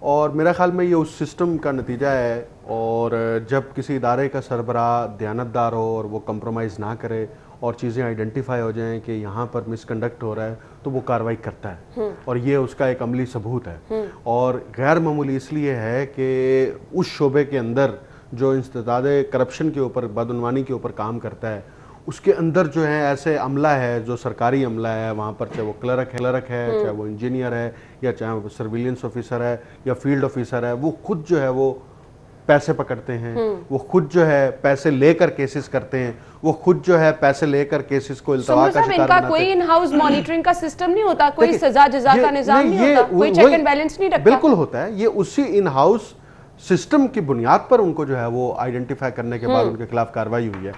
[SPEAKER 3] और मेरा ख्याल में ये उस सिस्टम का नतीजा है। और जब किसी इदारे का सरबराह दयानतदार हो और वो कंप्रोमाइज़ ना करे और चीज़ें आइडेंटिफाई हो जाएं कि यहाँ पर मिसकंडक्ट हो रहा है तो वो कार्रवाई करता है और ये उसका एक अमली सबूत है। और गैर मामूली इसलिए है कि उस शोबे के अंदर जो इंस्तिदाद करप्शन के ऊपर, बदउनवानी के ऊपर काम करता है, उसके अंदर जो है ऐसे अमला है जो सरकारी अमला है, वहाँ पर चाहे वो क्लर्क है चाहे वो इंजीनियर है या चाहे वो सर्विलेंस ऑफिसर है या फील्ड ऑफिसर है, वो खुद जो है वो पैसे पकड़ते हैं, वो खुद जो है पैसे लेकर केसेस करते हैं, वो खुद जो है पैसे लेकर केसेस को इल्तवा का शिकार
[SPEAKER 1] इनका कोई इन हाउस मॉनिटरिंग का सिस्टम नहीं होता, कोई सजा जजा का निजाम नहीं होता, कोई चेक एंड बैलेंस नहीं रखता?
[SPEAKER 3] बिल्कुल होता है, ये उसी इन हाउस सिस्टम की बुनियाद पर उनको जो है वो आइडेंटिफाई करने के बाद उनके खिलाफ कार्रवाई हुई है।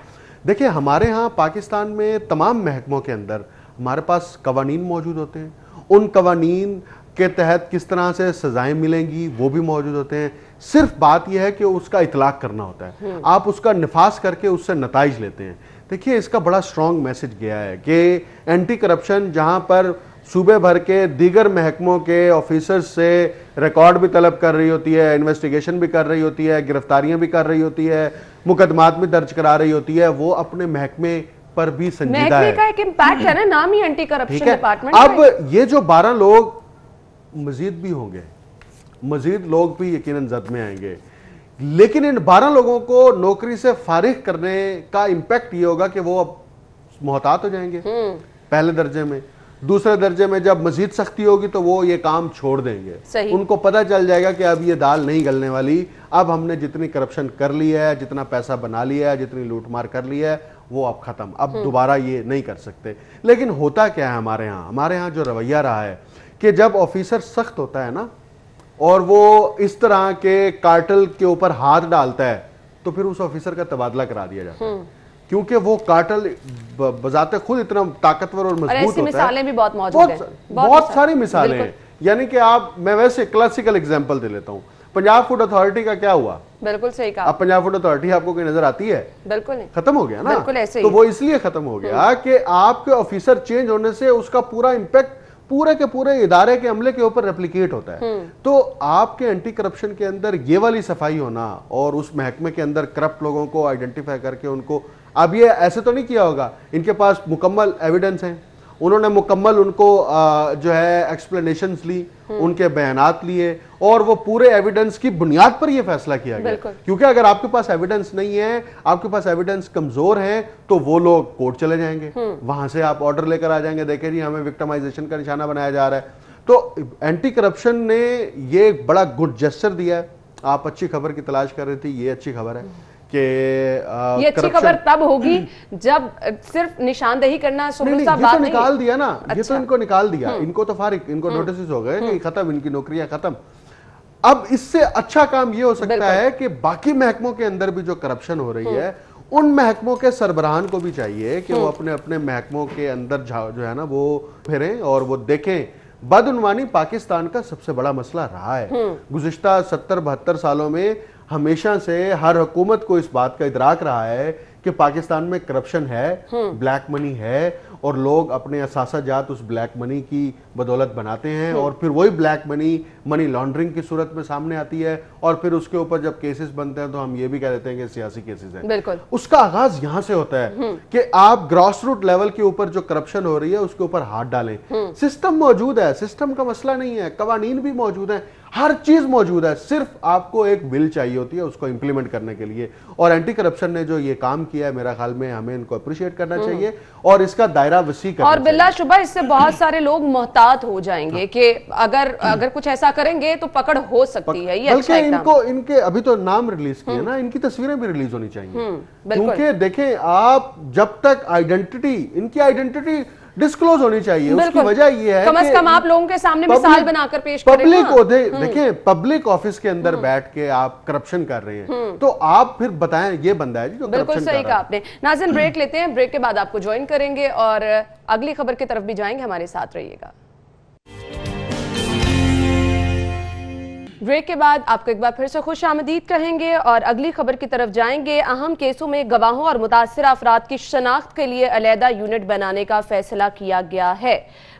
[SPEAKER 3] देखिए हमारे यहाँ पाकिस्तान में तमाम महकमों के अंदर हमारे पास कवानीन मौजूद होते हैं, उन कवानीन के तहत किस तरह से सजाएं मिलेंगी वो भी मौजूद होते हैं। सिर्फ बात यह है कि उसका इतलाक करना होता है, आप उसका निफाज करके उससे नताइज लेते हैं। देखिए इसका बड़ा स्ट्रॉन्ग मैसेज गया है कि एंटी करप्शन जहां पर सूबे भर के दीगर महकमों के ऑफिसर्स से रिकॉर्ड भी तलब कर रही होती है, इन्वेस्टिगेशन भी कर रही होती है, गिरफ्तारियां भी कर रही होती है, मुकदमात भी दर्ज करा रही होती है, वो अपने महकमे पर भी संजीदा है।
[SPEAKER 1] का एक इम्पैक्ट है ना, नाम ही एंटी करप्शन डिपार्टमेंट।
[SPEAKER 3] अब ये जो 12 लोग मजीद भी होंगे, मजीद लोग भी यकीनन जद में आएंगे, लेकिन इन 12 लोगों को नौकरी से फारिग करने का इंपैक्ट ये होगा कि वो अब मोहतात हो जाएंगे पहले दर्जे में। दूसरे दर्जे में जब मजीद सख्ती होगी तो वो ये काम छोड़ देंगे। उनको पता चल जाएगा कि अब ये दाल नहीं गलने वाली, अब हमने जितनी करप्शन कर ली है, जितना पैसा बना लिया है, जितनी लूटमार कर ली है, वो अब खत्म, अब दोबारा ये नहीं कर सकते। लेकिन होता क्या है हमारे यहाँ जो रवैया रहा है कि जब ऑफिसर सख्त होता है ना और वो इस तरह के कार्टेल के ऊपर हाथ डालता है तो फिर उस ऑफिसर का तबादला करा दिया जाता है, क्योंकि वो कार्टेल बजाते खुद इतना ताकतवर और मजबूत होता है।
[SPEAKER 1] मिसालें भी बहुत मौजूद हैं,
[SPEAKER 3] बहुत सारी मिसालें हैं। यानी कि आप, मैं वैसे क्लासिकल एग्जांपल दे लेता हूं, पंजाब फूड अथॉरिटी का क्या हुआ?
[SPEAKER 1] बिल्कुल सही कहा।
[SPEAKER 3] अब पंजाब फूड अथॉरिटी आपको कोई नजर आती है?
[SPEAKER 1] बिल्कुल नहीं,
[SPEAKER 3] खत्म हो गया ना।
[SPEAKER 1] बिल्कुल ऐसे ही।
[SPEAKER 3] तो वो इसलिए खत्म हो गया कि आपके ऑफिसर चेंज होने से उसका पूरा इंपैक्ट पूरे के पूरे इदारे के अमले के ऊपर रेप्लिकेट होता है। तो आपके एंटी करप्शन के अंदर ये वाली सफाई होना और उस महकमे के अंदर करप्ट लोगों को आइडेंटिफाई करके उनको, अब ये ऐसे तो नहीं किया होगा, इनके पास मुकम्मल एविडेंस हैं, उन्होंने मुकम्मल उनको जो है एक्सप्लेनेशंस ली, उनके बयानात लिए और वो पूरे एविडेंस की बुनियाद पर ये फैसला किया गया। क्योंकि अगर आपके पास एविडेंस नहीं है, आपके पास एविडेंस कमजोर है, तो वो लोग कोर्ट चले जाएंगे, वहां से आप ऑर्डर लेकर आ जाएंगे, देखें जी हमें विक्टिमाइजेशन का निशाना बनाया जा रहा है। तो एंटी करप्शन ने ये बड़ा गुड जेस्चर दिया है। आप अच्छी खबर की तलाश कर रही थी, ये अच्छी खबर है कि
[SPEAKER 1] ये अच्छी खबर तब होगी जब सिर्फ निशानदेही करना
[SPEAKER 3] तो निकाल दिया ना। अच्छा। ये तो इनको निकाल दिया, इनको तो फारिग, इनको नोटिस हो गए कि खत्म, इनकी नौकरियां खत्म। अब इससे अच्छा काम ये हो सकता है कि बाकी महकमों के अंदर भी जो करप्शन हो रही है, उन महकमों के सरबराहान को भी चाहिए कि वो अपने अपने महकमों के अंदर जो है ना वो फिरें और वो देखें। बदउनवानी पाकिस्तान का सबसे बड़ा मसला रहा है गुज़िश्ता 70-72 सालों में। हमेशा से हर हुकूमत को इस बात का इदराक रहा है कि पाकिस्तान में करप्शन है, ब्लैक मनी है और लोग अपने असासा जात उस ब्लैक मनी की बदौलत बनाते हैं और फिर वही ब्लैक मनी लॉन्ड्रिंग की सूरत में सामने आती है और फिर उसके ऊपर जब केसेस बनते हैं तो हम ये भी कह देते हैं कि सियासी केसेस हैं।
[SPEAKER 1] बिल्कुल।
[SPEAKER 3] उसका आगाज यहां से होता है कि आप ग्रॉस रूट लेवल के ऊपर जो करप्शन हो रही है उसके ऊपर हाथ डालें। सिस्टम मौजूद है, सिस्टम का मसला नहीं है, कवानीन भी मौजूद है, हर चीज मौजूद है, सिर्फ आपको एक विल चाहिए होती है उसको इंप्लीमेंट करने के लिए। और एंटी करप्शन ने जो ये काम किया है, मेरा ख्याल में हमें इनको अप्रिशिएट करना चाहिए और इसका दायरा वसी करना चाहिए।
[SPEAKER 1] और बिल्लाशुबा इससे बहुत सारे लोग मोहतात हो जाएंगे कि अगर कुछ ऐसा करेंगे तो पकड़ हो सकती है। ये अच्छा
[SPEAKER 3] इनको इनके अभी तो नाम रिलीज किए ना, इनकी तस्वीरें भी रिलीज होनी चाहिए, क्योंकि देखें आप, जब तक इनकी आइडेंटिटी डिस्क्लोज होनी चाहिए। उसकी वजह यह है
[SPEAKER 1] कम से कम आप लोगों के सामने मिसाल बनाकर पेश करें।
[SPEAKER 3] पब्लिक देखें, पब्लिक ऑफिस के अंदर बैठ के आप करप्शन कर रहे हैं तो आप फिर बताएं ये बंदा है जो
[SPEAKER 1] बिल्कुल सही कहा आपने। नाज़रीन ब्रेक लेते हैं, ब्रेक के बाद आपको ज्वाइन करेंगे और अगली खबर की तरफ भी जाएंगे, हमारे साथ रहिएगा। ब्रेक के बाद आपको एक बार फिर से खुश आमदीद कहेंगे और अगली खबर की तरफ जाएंगे। अहम केसों में गवाहों और मुतासिर अफराद की शनाख्त के लिए अलहदा यूनिट बनाने का फैसला किया गया है।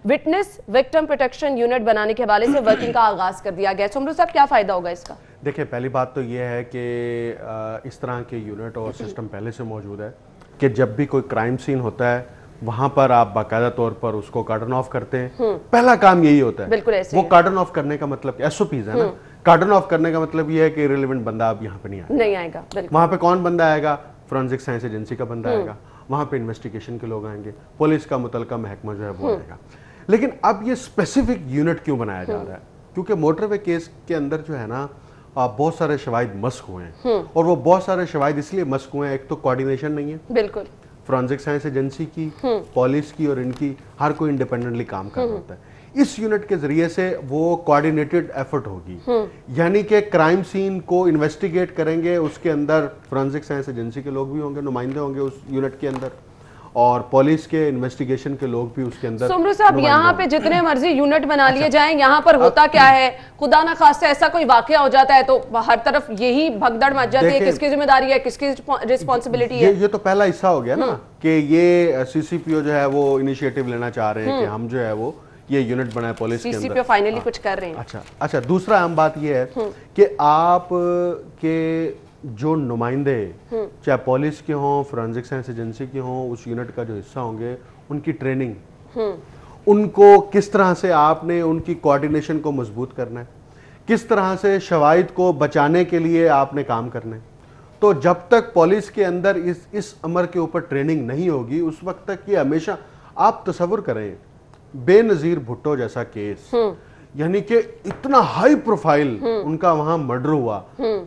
[SPEAKER 1] विटनेस विक्टिम प्रोटेक्शन यूनिट बनाने के हवाले से वर्किंग का आगाज कर दिया गया। सुमरू साहब, क्या फायदा होगा इसका?
[SPEAKER 3] देखिए, पहली बात तो यह है कि इस तरह के यूनिट और सिस्टम पहले से मौजूद है। कि जब भी कोई क्राइम सीन होता है वहां पर आप बाकायदा तौर पर उसको कार्डन ऑफ करते हैं। पहला काम यही होता है।
[SPEAKER 1] बिल्कुल ऐसे
[SPEAKER 3] वो कार्डन ऑफ करने का मतलब एसओपीज है ना, कार्डन ऑफ करने का मतलब ये है कि इरेलेवेंट बंदा अब यहाँ पे नहीं आएगा। वहां पे कौन बंदा आएगा? फोरेंसिक साइंस एजेंसी का बंदा आएगा, वहां पे इन्वेस्टिगेशन के लोग आएंगे, पुलिस का मुतलका महकमा जो है वो आएगा। लेकिन अब ये स्पेसिफिक यूनिट क्यों बनाया जा रहा है? क्योंकि मोटरवे केस के अंदर जो है ना बहुत सारे शवाहिद मस्क हुए हैं, और वो बहुत सारे शवाहिद इसलिए मस्क हुए हैं, एक तो कोऑर्डिनेशन नहीं है
[SPEAKER 1] बिल्कुल
[SPEAKER 3] फोरेंसिक साइंस एजेंसी की, पुलिस की और इनकी, हर कोई इंडिपेंडेंटली काम कर रहा होता है। इस यूनिट के जरिए से वो कोऑर्डिनेटेड एफर्ट होगी, यानी कि क्राइम सीन को इन्वेस्टिगेट करेंगे, उसके अंदर फोरेंसिक साइंस एजेंसी के लोग भी होंगे, नुमाइंदे होंगे उस यूनिट के अंदर, और पुलिस के इन्वेस्टिगेशन के लोग भी उसके अंदर।
[SPEAKER 1] सुमरू साहब, यहाँ पे जितने मर्जी यूनिट बना लिए जाएं, यहाँ पर होता क्या है, खुदा ना खास्ता ऐसा कोई वाकया हो जाता है तो हर तरफ यही भगदड़ मच जाती है, किसकी जिम्मेदारी है, किसकी रिस्पॉन्सिबिलिटी है।
[SPEAKER 3] ये तो पहला हिस्सा हो गया ना कि ये सीसीपीओ जो है वो इनिशिएटिव लेना चाह रहे हैं कि हम जो है वो ये यूनिट बनाए पुलिस के अंदर।
[SPEAKER 1] सीसीपीओ फाइनली कुछ कर रहे हैं।
[SPEAKER 3] अच्छा, दूसरा अहम बात ये है कि आप के जो नुमाइंदे चाहे पुलिस के हों, फोरेंसिक साइंस एजेंसी के हों, उस यूनिट का जो हिस्सा होंगे, उनकी ट्रेनिंग, उनको किस तरह से आपने उनकी कोऑर्डिनेशन को मजबूत करना है, किस तरह से शवाहिद को बचाने के लिए आपने काम करना है। तो जब तक पुलिस के अंदर इस अमर के ऊपर ट्रेनिंग नहीं होगी, उस वक्त तक ये हमेशा, आप तसव्वुर करें बेनजीर भुट्टो जैसा केस, यानी कि इतना हाई प्रोफाइल उनका वहां मर्डर हुआ,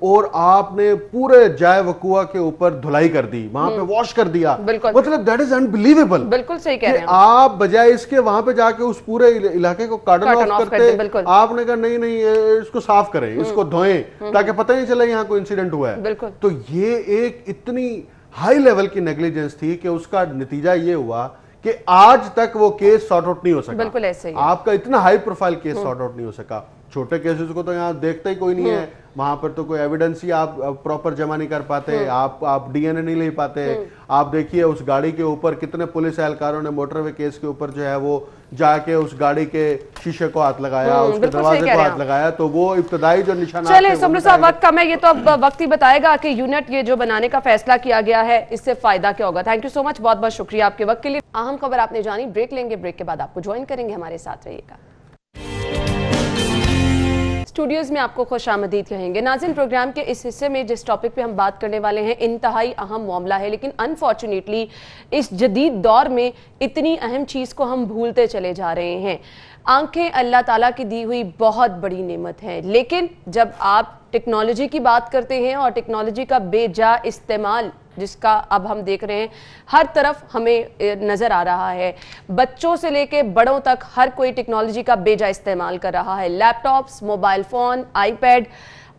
[SPEAKER 3] और आपने पूरे जाए वकुआ के ऊपर धुलाई कर दी, वहां पे वॉश कर दिया, मतलब दैट इज अनबिलीवेबल।
[SPEAKER 1] बिल्कुल सही कह रहे हैं
[SPEAKER 3] आप, बजाय इसके वहां पे जाके उस पूरे इलाके को कार्डन ऑफ करते, आपने कहा नहीं नहीं इसको साफ करें, इसको धोएं, ताकि पता नहीं चले यहाँ कोई इंसिडेंट हुआ है। तो ये एक इतनी हाई लेवल की नेग्लिजेंस थी कि उसका नतीजा ये हुआ कि आज तक वो केस सॉर्ट आउट नहीं हो सका।
[SPEAKER 1] बिल्कुल ऐसे ही
[SPEAKER 3] आपका इतना high profile case sort out नहीं हो सका। छोटे केसेस को तो यहाँ देखते ही कोई नहीं है, वहां पर तो कोई एविडेंस ही आप प्रॉपर जमा नहीं कर पाते, आप डीएनए नहीं ले पाते। आप देखिए उस गाड़ी के ऊपर कितने पुलिस एहलकारों ने मोटरवे केस के ऊपर जो है वो जाके उस गाड़ी के शीशे को हाथ लगाया, उसके दरवाजे को हाथ लगाया, तो वो इब्तदाई जो निशाना।
[SPEAKER 1] चलिए सुमरू साहब, वक्त कम है, ये तो अब वक्त ही बताएगा कि यूनिट ये जो बनाने का फैसला किया गया है इससे फायदा क्या होगा। थैंक यू सो मच, बहुत बहुत शुक्रिया आपके वक्त के लिए। अहम खबर आपने जानी, ब्रेक लेंगे, ब्रेक के बाद आपको ज्वाइन करेंगे, हमारे साथ रहिएगा। स्टूडियोज में आपको खुशामदीद कहेंगे। नाज़रीन, प्रोग्राम के इस हिस्से में जिस टॉपिक पे हम बात करने वाले हैं इंतहाई अहम मामला है, लेकिन अनफॉर्चुनेटली इस जदीद दौर में इतनी अहम चीज़ को हम भूलते चले जा रहे हैं। आंखें अल्लाह ताला की दी हुई बहुत बड़ी नेमत है, लेकिन जब आप टेक्नोलॉजी की बात करते हैं और टेक्नोलॉजी का बेजा इस्तेमाल जिसका अब हम देख रहे हैं हर तरफ हमें नजर आ रहा है, बच्चों से लेके बड़ों तक हर कोई टेक्नोलॉजी का बेजा इस्तेमाल कर रहा है। लैपटॉप्स, मोबाइल फोन, आईपैड,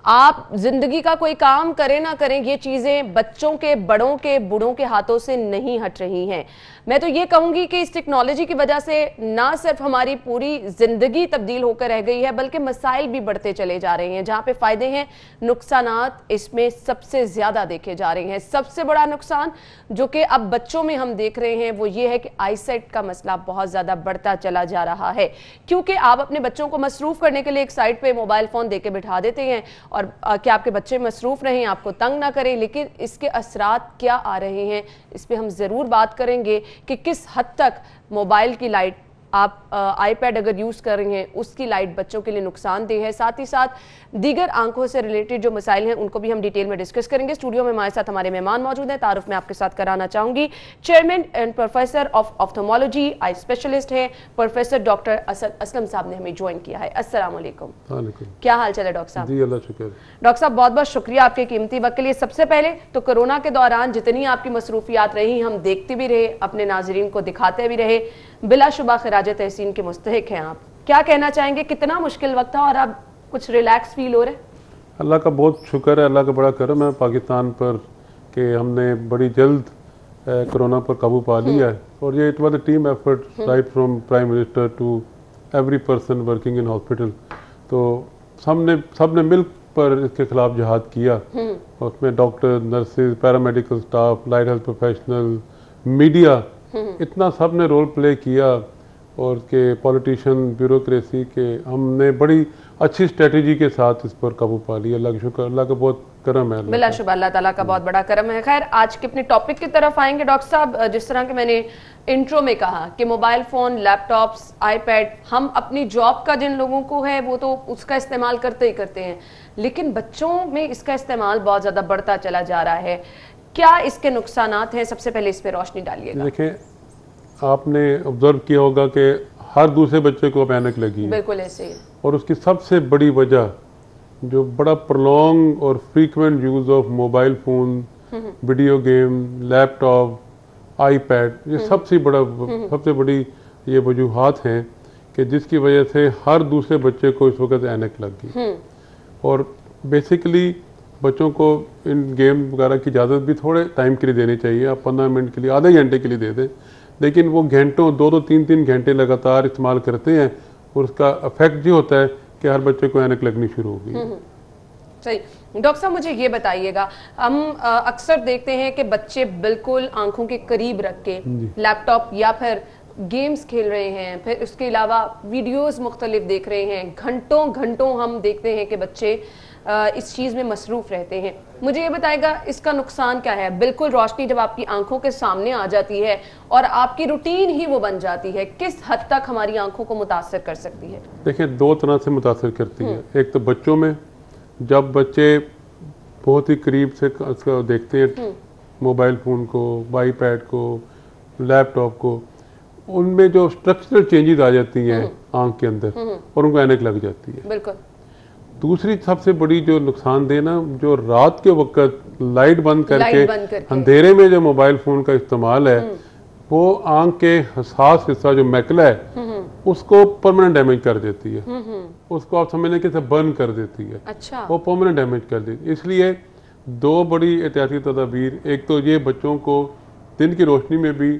[SPEAKER 1] आप जिंदगी का कोई काम करें ना करें, ये चीजें बच्चों के, बड़ों के, बूढ़ों के हाथों से नहीं हट रही हैं। मैं तो ये कहूंगी कि इस टेक्नोलॉजी की वजह से ना सिर्फ हमारी पूरी जिंदगी तब्दील होकर रह गई है, बल्कि मसाइल भी बढ़ते चले जा रहे हैं। जहां पे फायदे हैं, नुकसानात इसमें सबसे ज्यादा देखे जा रहे हैं। सबसे बड़ा नुकसान जो कि अब बच्चों में हम देख रहे हैं वो ये है कि आईसाइट का मसला बहुत ज्यादा बढ़ता चला जा रहा है, क्योंकि आप अपने बच्चों को मसरूफ करने के लिए एक साइड पे मोबाइल फोन देके बिठा देते हैं और कि आपके बच्चे मसरूफ रहें, आपको तंग ना करें, लेकिन इसके असरात क्या आ रहे हैं इस पर हम जरूर बात करेंगे कि किस हद तक मोबाइल की लाइट, आप आईपैड अगर यूज़ कर रहे हैं उसकी लाइट बच्चों के लिए नुकसानदेह है। साथ ही साथ दीगर आंखों से रिलेटेड जो मसाइल हैं उनको भी हम डिटेल में डिस्कस करेंगे। स्टूडियो में हमारे साथ हमारे मेहमान मौजूद हैं, तारुफ में आपके साथ कराना चाहूंगी। Chairman and professor of ophthalmology, eye specialist हैं प्रोफेसर डॉक्टर असद असलम साहब ने हमें ज्वाइन किया है। अस्सलाम वालेकुम। क्या हाल चाल है डॉक्टर साहब?
[SPEAKER 3] जी अल्लाह शुक्र।
[SPEAKER 1] डॉक्टर साहब बहुत बहुत शुक्रिया आपके कीमती वक्त के लिए। सबसे पहले तो कोरोना के दौरान जितनी आपकी मसरूफियात रही हम देखते भी रहे, अपने नाजरीन को दिखाते भी रहे, बिलाशुबा खिराज तहसीन के मुस्तहिक हैं आप। क्या कहना चाहेंगे, कितना मुश्किल वक्त था और अब कुछ रिलैक्स फील हो रहे?
[SPEAKER 5] अल्लाह का बहुत शुक्र है, अल्लाह का बड़ा करम है पाकिस्तान पर कि हमने बड़ी जल्द कोरोना पर काबू पा लिया है। और ये it was a team effort right from prime minister to every person working in hospital. तो सबने मिल पर इसके खिलाफ जिहाद किया। उसमें doctor, nurses, paramedical staff, light health professional, media, इतना सब ने रोल प्ले किया। और के पॉलिटिशियन, ब्यूरोक्रेसी के, हमने बड़ी अच्छी स्ट्रेटजी के साथ इस पर काबू पा लिया। अल्लाह का शुक्र, अल्लाह का बहुत करम है।
[SPEAKER 1] बिलाशुबा अल्लाह ताला का बहुत बड़ा करम है। खैर, आज के अपने टॉपिक की तरफ आएंगे डॉक्टर साहब। जिस तरह के मैंने इंट्रो में कहा कि मोबाइल फ़ोन, लैपटॉप्स, आईपैड, हम अपनी जॉब का जिन लोगों को है वो तो उसका इस्तेमाल करते ही करते हैं, लेकिन बच्चों में इसका इस्तेमाल बहुत ज़्यादा बढ़ता चला जा रहा है। क्या इसके नुकसानात हैं? सबसे पहले इस पर रोशनी डालिएगा।
[SPEAKER 5] देखिए, आपने ऑब्जर्व किया होगा कि हर दूसरे बच्चे को ऐनक लगी है।
[SPEAKER 1] बिल्कुल ऐसे ही।
[SPEAKER 5] और उसकी सबसे बड़ी वजह जो बड़ा प्रलॉन्ग और frequent use of mobile phone, video game, laptop, iPad, ये सबसे बड़ी ये वजूहात हैं कि जिसकी वजह से हर दूसरे बच्चे को इस वक्त ऐनक लग गई। और बेसिकली बच्चों को इन गेम वगैरह की इजाज़त भी थोड़े टाइम के लिए देनी चाहिए। आप 15 मिनट के लिए, आधे घंटे के लिए दे दें, लेकिन वो घंटों 2-2, 3-3 घंटे लगातार इस्तेमाल करते हैं और उसका इफेक्ट ये होता है कि हर बच्चे को ऐनक लगनी शुरू हो गई।
[SPEAKER 1] सही। डॉक्टर साहब, मुझे ये बताइएगा, हम अक्सर देखते हैं कि बच्चे बिल्कुल आंखों के करीब रख के लैपटॉप या फिर गेम्स खेल रहे हैं, फिर उसके अलावा वीडियोस मुख्तलिफ देख रहे हैं, घंटों घंटों हम देखते हैं कि बच्चे इस चीज़ में मसरूफ़ रहते हैं। मुझे ये बताएगा इसका नुकसान क्या है? बिल्कुल रोशनी जब आपकी आंखों के सामने आ जाती है और आपकी रूटीन ही वो बन जाती है, किस हद तक हमारी आंखों को मुतासर कर सकती है?
[SPEAKER 5] देखिए, 2 तरह से मुतासर करती है। एक तो बच्चों में, जब बच्चे बहुत ही करीब से देखते हैं मोबाइल फ़ोन को, आईपैड को, लैपटॉप को, उनमें जो स्ट्रक्चरल चेंजेस आ जाती हैं आंख के अंदर और उनको ऐनक लग जाती है।
[SPEAKER 1] बिल्कुल।
[SPEAKER 5] दूसरी सबसे बड़ी जो नुकसानदेह ना, जो रात के वक्त लाइट बंद करके अंधेरे में जो मोबाइल फ़ोन का इस्तेमाल है, वो आंख के हसास हिस्सा जो मैकुला है उसको परमानेंट डैमेज कर देती है। उसको आप समझने के बर्न कर देती है।
[SPEAKER 1] अच्छा।
[SPEAKER 5] वो परमानेंट डैमेज कर देती है। इसलिए 2 बड़ी एहतियाती तदाबीर, एक तो ये बच्चों को दिन की रोशनी में भी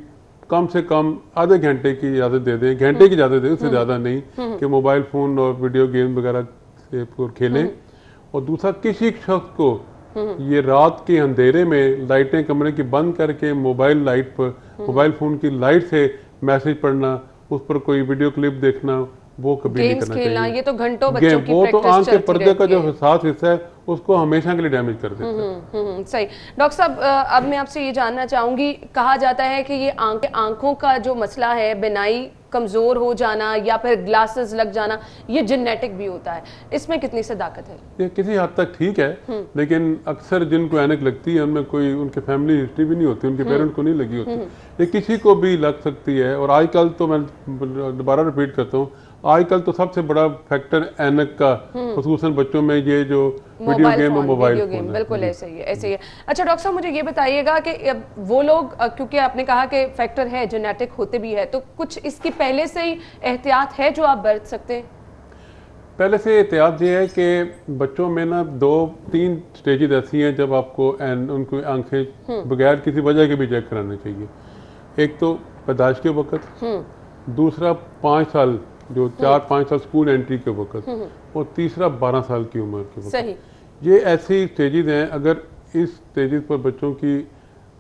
[SPEAKER 5] कम से कम आधे घंटे की इजाज़त दे दें, घंटे की इजाज़त दें, उससे ज़्यादा नहीं, कि मोबाइल फ़ोन और वीडियो गेम वगैरह से खेलें। और दूसरा, किसी शख्स को ये रात के अंधेरे में लाइटें कमरे की बंद करके मोबाइल फ़ोन की लाइट से मैसेज पढ़ना, उस पर कोई वीडियो क्लिप देखना, वो कभी नहीं करना चाहिए।
[SPEAKER 1] ये तो घंटों बच्चों की
[SPEAKER 5] वो तो
[SPEAKER 1] प्रैक्टिस
[SPEAKER 5] आंख के पर्दे का
[SPEAKER 1] चलती
[SPEAKER 5] जो
[SPEAKER 1] रहती है।
[SPEAKER 5] हिसास हिस्सा है उसको हमेशा के लिए डैमेज कर देता है।
[SPEAKER 1] सही। डॉक्टर साहब, अब मैं आपसे ये जानना चाहूंगी, कहा जाता है कि ये आंखों का जो मसला है, बिनाई कमजोर हो जाना या फिर ग्लासेस लग जाना, ये जेनेटिक भी होता है, इसमें कितनी सदाकत है?
[SPEAKER 5] ये किसी हद तक ठीक है, लेकिन अक्सर जिनको ऐनक लगती है उनमें कोई उनके फैमिली हिस्ट्री भी नहीं होती, उनके पेरेंट को नहीं लगी होती, ये किसी को भी लग सकती है। और आजकल तो मैं दोबारा रिपीट करता हूँ, आजकल तो सबसे बड़ा फैक्टर ऐनक का, खुसूसन बच्चों में, ये जो वीडियो गेम और मोबाइल फोन है।
[SPEAKER 1] बिल्कुल ऐसे ही है, ऐसे ही है। अच्छा डॉक्टर साहब, मुझे ये बताइएगा कि वो लोग, क्योंकि आपने कहा कि फैक्टर है, जेनेटिक होते भी है, तो कुछ इसकी पहले से ही एहतियात है जो आप बरत सकते हैं?
[SPEAKER 5] पहले से एहतियात ये है कि बच्चों में ना 2-3 स्टेजेस ऐसी हैं जब आपको उनको आंखें बगैर किसी वजह के भी चेक कराने चाहिए। एक तो पैदाइश के वक्त, दूसरा 5 साल, जो 4-5 साल स्कूल एंट्री के वक्त, और तीसरा 12 साल की उम्र के वक्त।
[SPEAKER 1] सही।
[SPEAKER 5] ये ऐसी स्टेजेस हैं, अगर इस स्टेजेस पर बच्चों की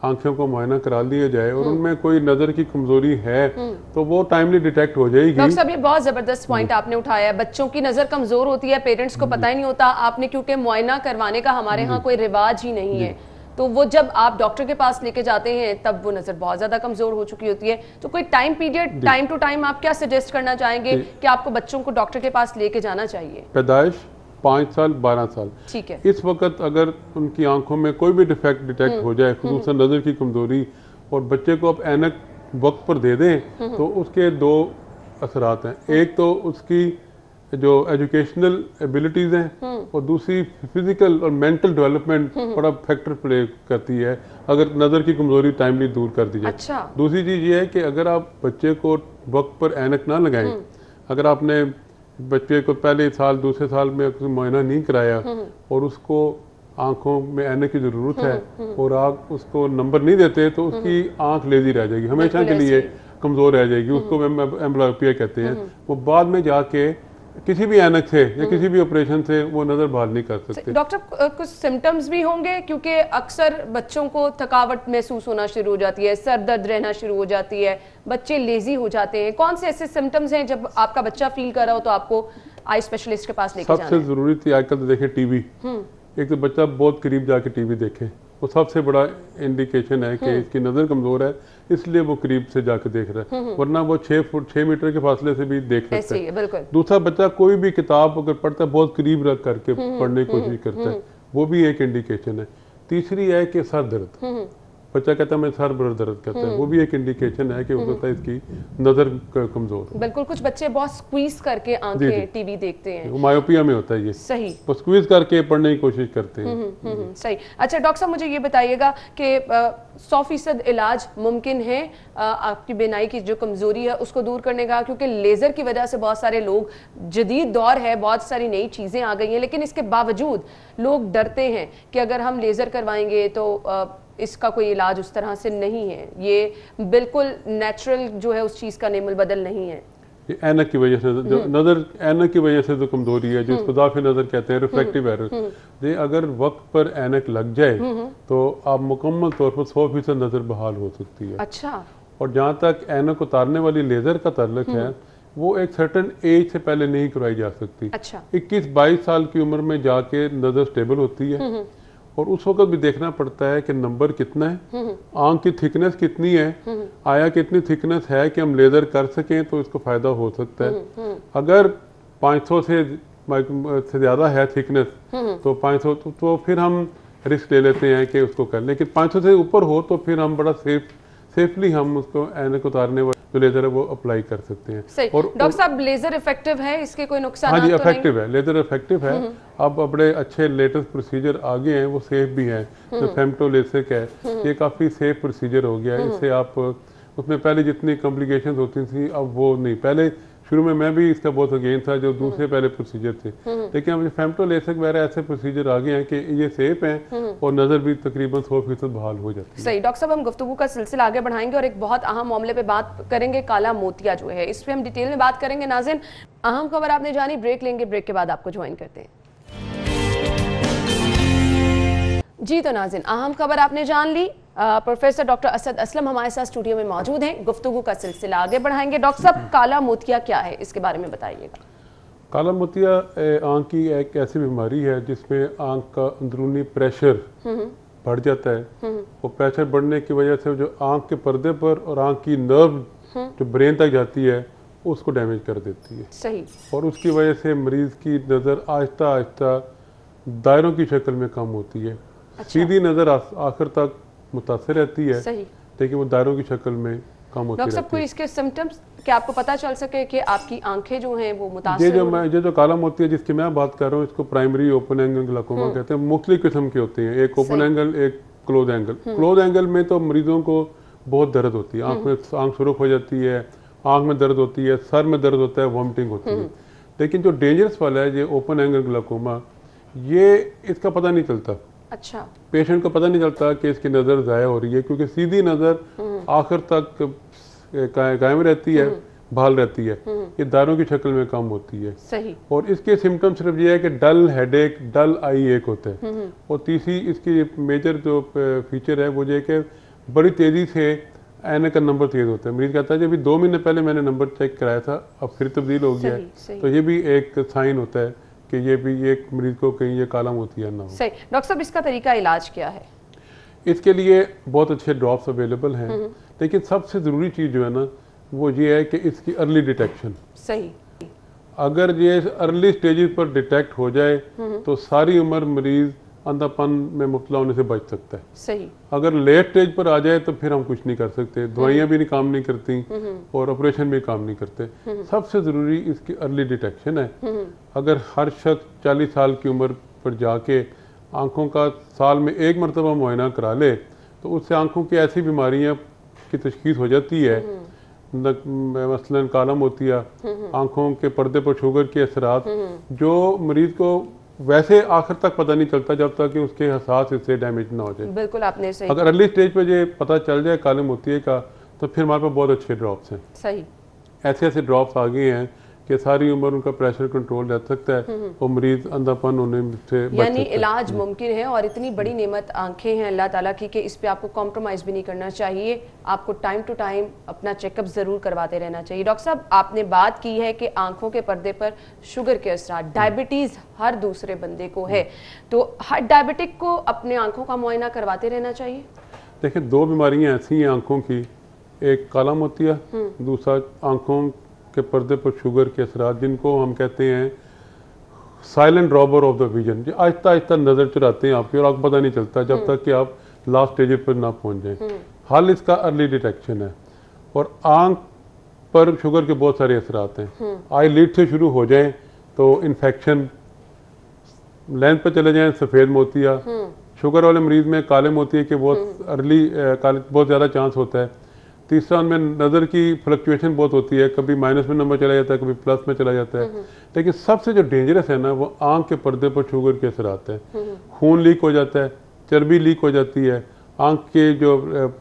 [SPEAKER 5] आंखों को मुआयना करा लिया जाए और उनमें कोई नजर की कमजोरी है तो वो टाइमली डिटेक्ट हो जाएगी।
[SPEAKER 1] डॉक्टर साहब, ये बहुत जबरदस्त पॉइंट आपने उठाया है, बच्चों की नजर कमजोर होती है, पेरेंट्स को पता ही नहीं होता। आपने, क्योंकि मुआयना करवाने का हमारे यहाँ कोई रिवाज ही नहीं है, तो वो जब आप डॉक्टर के पास लेके जाते हैं तब वो नजर बहुत ज्यादा कमजोर हो चुकी होती है। तो कोई time period, time to time आप क्या सजेस्ट करना चाहेंगे कि आपको बच्चों को डॉक्टर के पास लेके जाना चाहिए?
[SPEAKER 5] पैदाइश 5 साल 12 साल,
[SPEAKER 1] ठीक है।
[SPEAKER 5] इस वक्त अगर उनकी आंखों में कोई भी डिफेक्ट डिटेक्ट हो जाए, खुसूसन नजर की कमजोरी, और बच्चे को आप ऐनक वक्त पर दे दें, तो उसके 2 असरात हैं। एक तो उसकी जो एजुकेशनल एबिलिटीज हैं और दूसरी फिजिकल और मेंटल डेवलपमेंट बड़ा फैक्टर प्ले करती है अगर नज़र की कमजोरी टाइमली दूर कर दी जाए।
[SPEAKER 1] अच्छा।
[SPEAKER 5] दूसरी चीज़ ये है कि अगर आप बच्चे को वक्त पर ऐनक ना लगाएं, अगर आपने बच्चे को पहले साल दूसरे साल में मुआयना नहीं कराया और उसको आंखों में ऐनक की ज़रूरत है और आप उसको नंबर नहीं देते, तो उसकी आंख लेजी रह जाएगी, हमेशा के लिए कमज़ोर रह जाएगी। उसको एम्ब्लायोपिया कहते हैं। वो बाद में जाके किसी भी ऐनक से या किसी भी ऑपरेशन से वो नजर बहाल नहीं कर सकते।
[SPEAKER 1] डॉक्टर, कुछ सिम्टम्स भी होंगे, क्योंकि अक्सर बच्चों को थकावट महसूस होना शुरू हो जाती है, सर दर्द रहना शुरू हो जाती है, बच्चे लेजी हो जाते हैं। कौन से ऐसे सिम्टम्स हैं जब आपका बच्चा फील कर रहा हो तो आपको आई स्पेशलिस्ट के पास लेके जाना है?
[SPEAKER 5] सबसे जरूरी थी आजकल तो देखें टीवी, एक तो बच्चा बहुत करीब जाके टीवी देखे, वो सबसे बड़ा इंडिकेशन है कि इसकी नज़र कमज़ोर है, इसलिए वो करीब से जाके देख रहा है, वरना वो 6 मीटर के फासले से भी देख सकता है।
[SPEAKER 1] बिल्कुल।
[SPEAKER 5] दूसरा, बच्चा कोई भी किताब अगर पढ़ता है बहुत करीब रख करके पढ़ने की कोशिश करता है, वो भी एक इंडिकेशन है। तीसरी है कि सर दर्द, बच्चा कहता है मैं सर दर्द करता है, वो भी एक इंडिकेशन है कि हो सकता है इसकी नजर कमजोर।
[SPEAKER 1] बिल्कुल, कुछ बच्चे बहुत स्क्वीज करके आंखें टीवी देखते हैं,
[SPEAKER 5] वो मायोपिया में होता है ये।
[SPEAKER 1] सही,
[SPEAKER 5] वो स्क्वीज करके पढ़ने की कोशिश करते हैं।
[SPEAKER 1] सही। अच्छा डॉक्टर साहब, मुझे ये बताइएगा कि 100% इलाज मुमकिन है आपकी बीनाई की जो कमजोरी है उसको दूर करने का? क्योंकि लेजर की वजह से बहुत सारे लोग, जदीद दौर है, बहुत सारी नई चीजें आ गई हैं, लेकिन इसके बावजूद लोग डरते हैं कि अगर हम लेजर करवाएंगे तो इसका कोई इलाज उस तरह से नहीं है, ये बिल्कुल नेचुरल जो है उस चीज का नेमुल बदल नहीं है।
[SPEAKER 5] ये ऐनक की वजह से, जो नजर ऐनक की वजह से जो कमजोरी है, जो इसको ज़ाफ़े नजर कहते हैं, रिफ्लेक्टिव एरर, ये अगर वक्त पर ऐनक लग जाए तो आप मुकम्मल तौर पर 100% नजर बहाल हो सकती है।
[SPEAKER 1] अच्छा।
[SPEAKER 5] और जहाँ तक ऐनक उतारने वाली लेजर का ताल्लुक है, वो एक सर्टन एज से पहले नहीं करवाई जा सकती।
[SPEAKER 1] अच्छा।
[SPEAKER 5] 21-22 साल की उम्र में जाके नजर स्टेबल होती है, और उस वक्त भी देखना पड़ता है कि नंबर कितना है, आंख की थिकनेस कितनी है, आया कितनी थिकनेस है कि हम लेजर कर सकें तो इसको फायदा हो सकता है। अगर 500 से ज्यादा है थिकनेस तो 500 तो फिर हम रिस्क ले लेते हैं कि उसको कर, लेकिन 500 से ऊपर हो तो फिर हम बड़ा सेफली हम उसको ऐनक उतारने वाले जो लेजर है वो अप्लाई कर सकते हैं।
[SPEAKER 1] सही। और डॉक्टर साहब, लेजर इफेक्टिव है, इसके कोई नुकसान?
[SPEAKER 5] हाँ जी, इफेक्टिव है, लेजर इफेक्टिव है। अब बड़े अच्छे लेटेस्ट प्रोसीजर आ गए हैं, वो सेफ भी हैं। जो फेम्टोलेसिक है, ये काफ़ी सेफ प्रोसीजर हो गया है। इससे आप उसमें पहले जितनी कॉम्प्लिकेशंस होती थी अब वो नहीं। पहले शुरू में मैं भी इसका बहुत अगेंस्ट था, जो दूसरे पहले प्रोसीजर थे, लेकिन अब फेम्टोलेसिक वगैरह ऐसे प्रोसीजर आ गए हैं कि ये सेफ हैं और नज़र भी तकरीबन 100% बहाल हो जाती है।
[SPEAKER 1] सही। डॉक्टर साहब, हम गुफ्तगू का सिलसिला आगे बढ़ाएंगे और एक बहुत अहम मामले पे बात करेंगे, काला मोतिया जो है, इस पर हम डिटेल में बात करेंगे। नाज़रीन, अहम खबर आपने जानी, ब्रेक लेंगे, ब्रेक के बाद आपको ज्वाइन करते हैं। जी तो नाज़रीन, अहम खबर आपने जान ली। प्रोफेसर डॉक्टर असद असलम हमारे साथ स्टूडियो में मौजूद हैं, गुफ्तगू का सिलसिला आगे बढ़ाएंगे। डॉक्टर साहब, काला मोतिया क्या है, इसके बारे में बताइएगा।
[SPEAKER 5] काला मोतिया आंख की एक ऐसी बीमारी है जिसमें आंख का अंदरूनी प्रेशर बढ़ जाता है, और प्रेशर बढ़ने की वजह से जो आंख के पर्दे पर और आंख की नर्व जो ब्रेन तक जाती है उसको डैमेज कर देती है।
[SPEAKER 1] सही। और
[SPEAKER 5] उसकी वजह से मरीज की नज़र आहिस्ता आहिस्ता दायरों की शक्ल में कम होती है। अच्छा। सीधी नज़र आखिर तक मुतासिर रहती है, सही, लेकिन वो दायरों की शक्ल में कम होती है।
[SPEAKER 1] डॉक्टर साहब, कोई इसके सिम्टम्स क्या आपको पता चल सके कि आपकी आंखें जो हैं वो मुतासिर?
[SPEAKER 5] ये जो काला मोतिया जिसकी मैं बात कर रहा हूँ, इसको प्राइमरी ओपन एंगल ग्लाकोमा कहते हैं। मुख्तलिफ किस्म के होते हैं, एक ओपन एंगल, एक क्लोज एंगल। क्लोज एंगल में तो मरीजों को बहुत दर्द होती है, आंख सुरख हो जाती है, आंख में दर्द होती है, सर में दर्द होता है, वॉमिटिंग होती है। लेकिन जो डेंजरस वाला है, ये ओपन एंगल ग्लाकोमा, ये इसका पता नहीं चलता। अच्छा। पेशेंट को पता नहीं चलता कि इसकी नज़र ज़ाया हो रही है, क्योंकि सीधी नज़र आखिर तक कायम रहती है, बहाल रहती है, ये दायरों की शक्ल में कम होती है। सही। और इसके सिम्टम सिर्फ ये है कि डल हेडेक, डल आई एक होता है। और तीसरी इसकी मेजर जो फीचर है वो ये कि बड़ी तेज़ी से ऐनक का नंबर तेज होता है। मरीज कहता है जब 2 महीने पहले मैंने नंबर चेक कराया था, अब फिर तब्दील हो गया है, तो ये भी एक साइन होता है कि ये भी एक मरीज को कहीं ये काला मोतिया ना हो।
[SPEAKER 1] सही। डॉक्टर साहब, इसका तरीका इलाज क्या है?
[SPEAKER 5] इसके लिए बहुत अच्छे ड्रॉप्स अवेलेबल हैं, लेकिन सबसे ज़रूरी चीज़ जो है ना वो ये है कि इसकी अर्ली डिटेक्शन। सही। अगर ये अर्ली स्टेजेस पर डिटेक्ट हो जाए तो सारी उम्र मरीज अंधापन में मुब्तला होने से बच सकता है। सही। अगर लेट स्टेज पर आ जाए तो फिर हम कुछ नहीं कर सकते, दवाइयाँ भी नहीं काम नहीं करती और ऑपरेशन भी काम नहीं करते। सबसे ज़रूरी इसकी अर्ली डिटेक्शन है। अगर हर शख्स 40 साल की उम्र पर जाके आँखों का साल में 1 मरतबा मुआयना करा ले तो उससे आँखों की ऐसी बीमारियाँ की तशखीस हो जाती है, मसलन काला मोतिया, आँखों के पर्दे पर शुगर के असरात, जो मरीज को वैसे आखिर तक पता नहीं चलता जब तक कि उसके हसास हिस्से डैमेज ना हो जाए।
[SPEAKER 1] बिल्कुल आपने सही।
[SPEAKER 5] अगर अर्ली स्टेज पे ये पता चल जाए काले मोतिये का तो फिर हमारे पास बहुत अच्छे ड्रॉप्स हैं। सही। ऐसे ऐसे ड्रॉप्स आ गए हैं कि सारी उम्र उनका प्रेशर कंट्रोल रह सकता है और मरीज अंधापन होने से बच
[SPEAKER 1] यानी
[SPEAKER 5] सकता है।
[SPEAKER 1] इलाज मुमकिन है और इतनी बड़ी नेमत आंखें हैं अल्लाह ताला की कि इस पे आपको कॉम्प्रोमाइज़ भी नहीं करना चाहिए। आपको टाइम टू टाइम अपना चेकअप ज़रूर करवाते रहना चाहिए। डॉक्टर साहब, आपने बात की है कि आंखों के पर्दे पर शुगर के असरात, डायबिटीज़ हर दूसरे बंदे को है, तो हर डायबिटिक को अपने आंखों का मुआयना करवाते रहना चाहिए?
[SPEAKER 5] देखिए, दो बीमारियां ऐसी हैं आंखों की, एक काला मोतिया, दूसरा आंखों के पर्दे पर शुगर के असरात, जिनको हम कहते हैं silent robber of the vision. जो आहिस्ता आहिस्ता नज़र चुराते हैं आपकी और आपको पता नहीं चलता जब तक कि आप लास्ट स्टेज पर ना पहुंच जाएं। हल इसका अर्ली डिटेक्शन है। और आंख पर शुगर के बहुत सारे असरात हैं। आई लीड से शुरू हो जाएं तो इन्फेक्शन, लेंथ पर चले जाएं सफ़ेद मोतिया, शुगर वाले मरीज में काले मोतिया के बहुत अर्ली बहुत ज़्यादा चांस होता है। तीसरा, उनमें नज़र की फ्लक्चुएशन बहुत होती है, कभी माइनस में नंबर चला जाता है, कभी प्लस में चला जाता है। लेकिन सबसे जो डेंजरस है ना, वो आंख के पर्दे पर शुगर के असरात है। खून लीक हो जाता है, चर्बी लीक हो जाती है, आंख के जो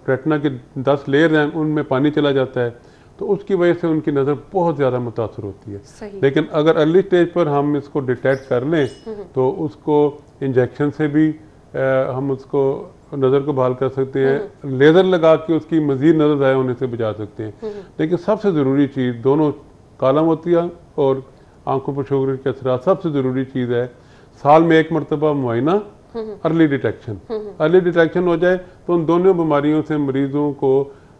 [SPEAKER 5] रेटिना के 10 लेयर हैं उनमें पानी चला जाता है, तो उसकी वजह से उनकी नज़र बहुत ज़्यादा मुतासर होती है। लेकिन अगर अर्ली स्टेज पर हम इसको डिटेक्ट कर लें तो उसको इंजेक्शन से भी हम उसको नज़र को बहाल कर सकते हैं, लेज़र लगा के उसकी मज़ीद नज़र ज़ाया होने से बचा सकते हैं। लेकिन सबसे ज़रूरी चीज़, दोनों काला मोतिया और आंखों पर शुगर के असरात, सबसे ज़रूरी चीज़ है साल में एक मरतबा मुआयना, अर्ली डिटेक्शन। अर्ली डिटेक्शन हो जाए तो उन दोनों बीमारियों से मरीजों को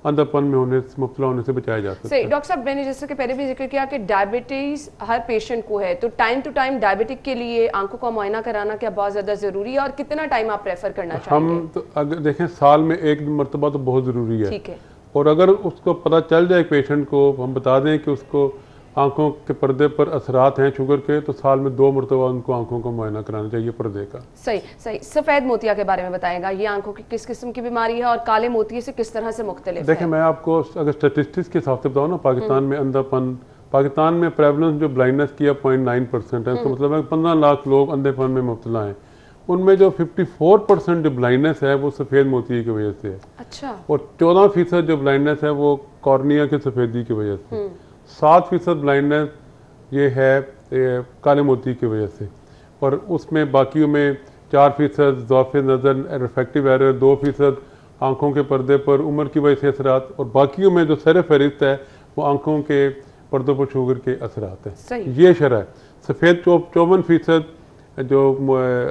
[SPEAKER 5] अंधापन में मुब्तला होने से बचाया जा सकता है।
[SPEAKER 1] डॉक्टर साहब, मैंने जैसे कि पहले भी जिक्र किया कि डायबिटीज हर पेशेंट को है, तो टाइम टू टाइम डायबिटिक के लिए आंखों का मुआयना कराना क्या बहुत ज्यादा जरूरी है और कितना टाइम आप प्रेफर करना चाहेंगे?
[SPEAKER 5] हम तो अगर देखें, साल में एक मरतबा तो बहुत ज़रूरी है।
[SPEAKER 1] ठीक है।
[SPEAKER 5] और अगर उसको पता चल जाए पेशेंट को, हम बता दें कि उसको आंखों के पर्दे पर असरात हैं शुगर के, तो साल में 2 मरतबा उनको आंखों का मुआयना कराना चाहिए पर्दे का।
[SPEAKER 1] सही सही। सफ़ेद मोतिया के बारे में बताएगा, ये आंखों की किस किस्म की बीमारी है और काले मोतिये से किस तरह से मुख्तलिफ है?
[SPEAKER 5] देखिए, मैं आपको अगर स्टेटिस्टिक्स के हिसाब से बताऊँ ना, पाकिस्तान में अंधापन, पाकिस्तान में प्रेवलेंस जो ब्लाइंडनेस की 0.9% है, तो मतलब है 15 लाख लोग अंधेपन में मुब्तला हैं। उनमें जो 54% जो ब्लाइंडनेस है वो सफ़ेद मोतिये की वजह से है।
[SPEAKER 1] अच्छा।
[SPEAKER 5] और 14% जो ब्लाइंडनेस है वो कॉर्निया की सफ़ेदी की वजह से। 7% ब्लाइंडनेस ये है काले मोती की वजह से। और उसमें बाकियों में 4% ज़ौफ़े नज़र, रिफ्रैक्टिव एरर, 2% आंखों के पर्दे पर उम्र की वजह से असरात, और बाकियों में जो सर फहरिस्त है वो आंखों के पर्दों पर शुगर के असरात हैं। ये शरह है। सफ़ेद 54% जो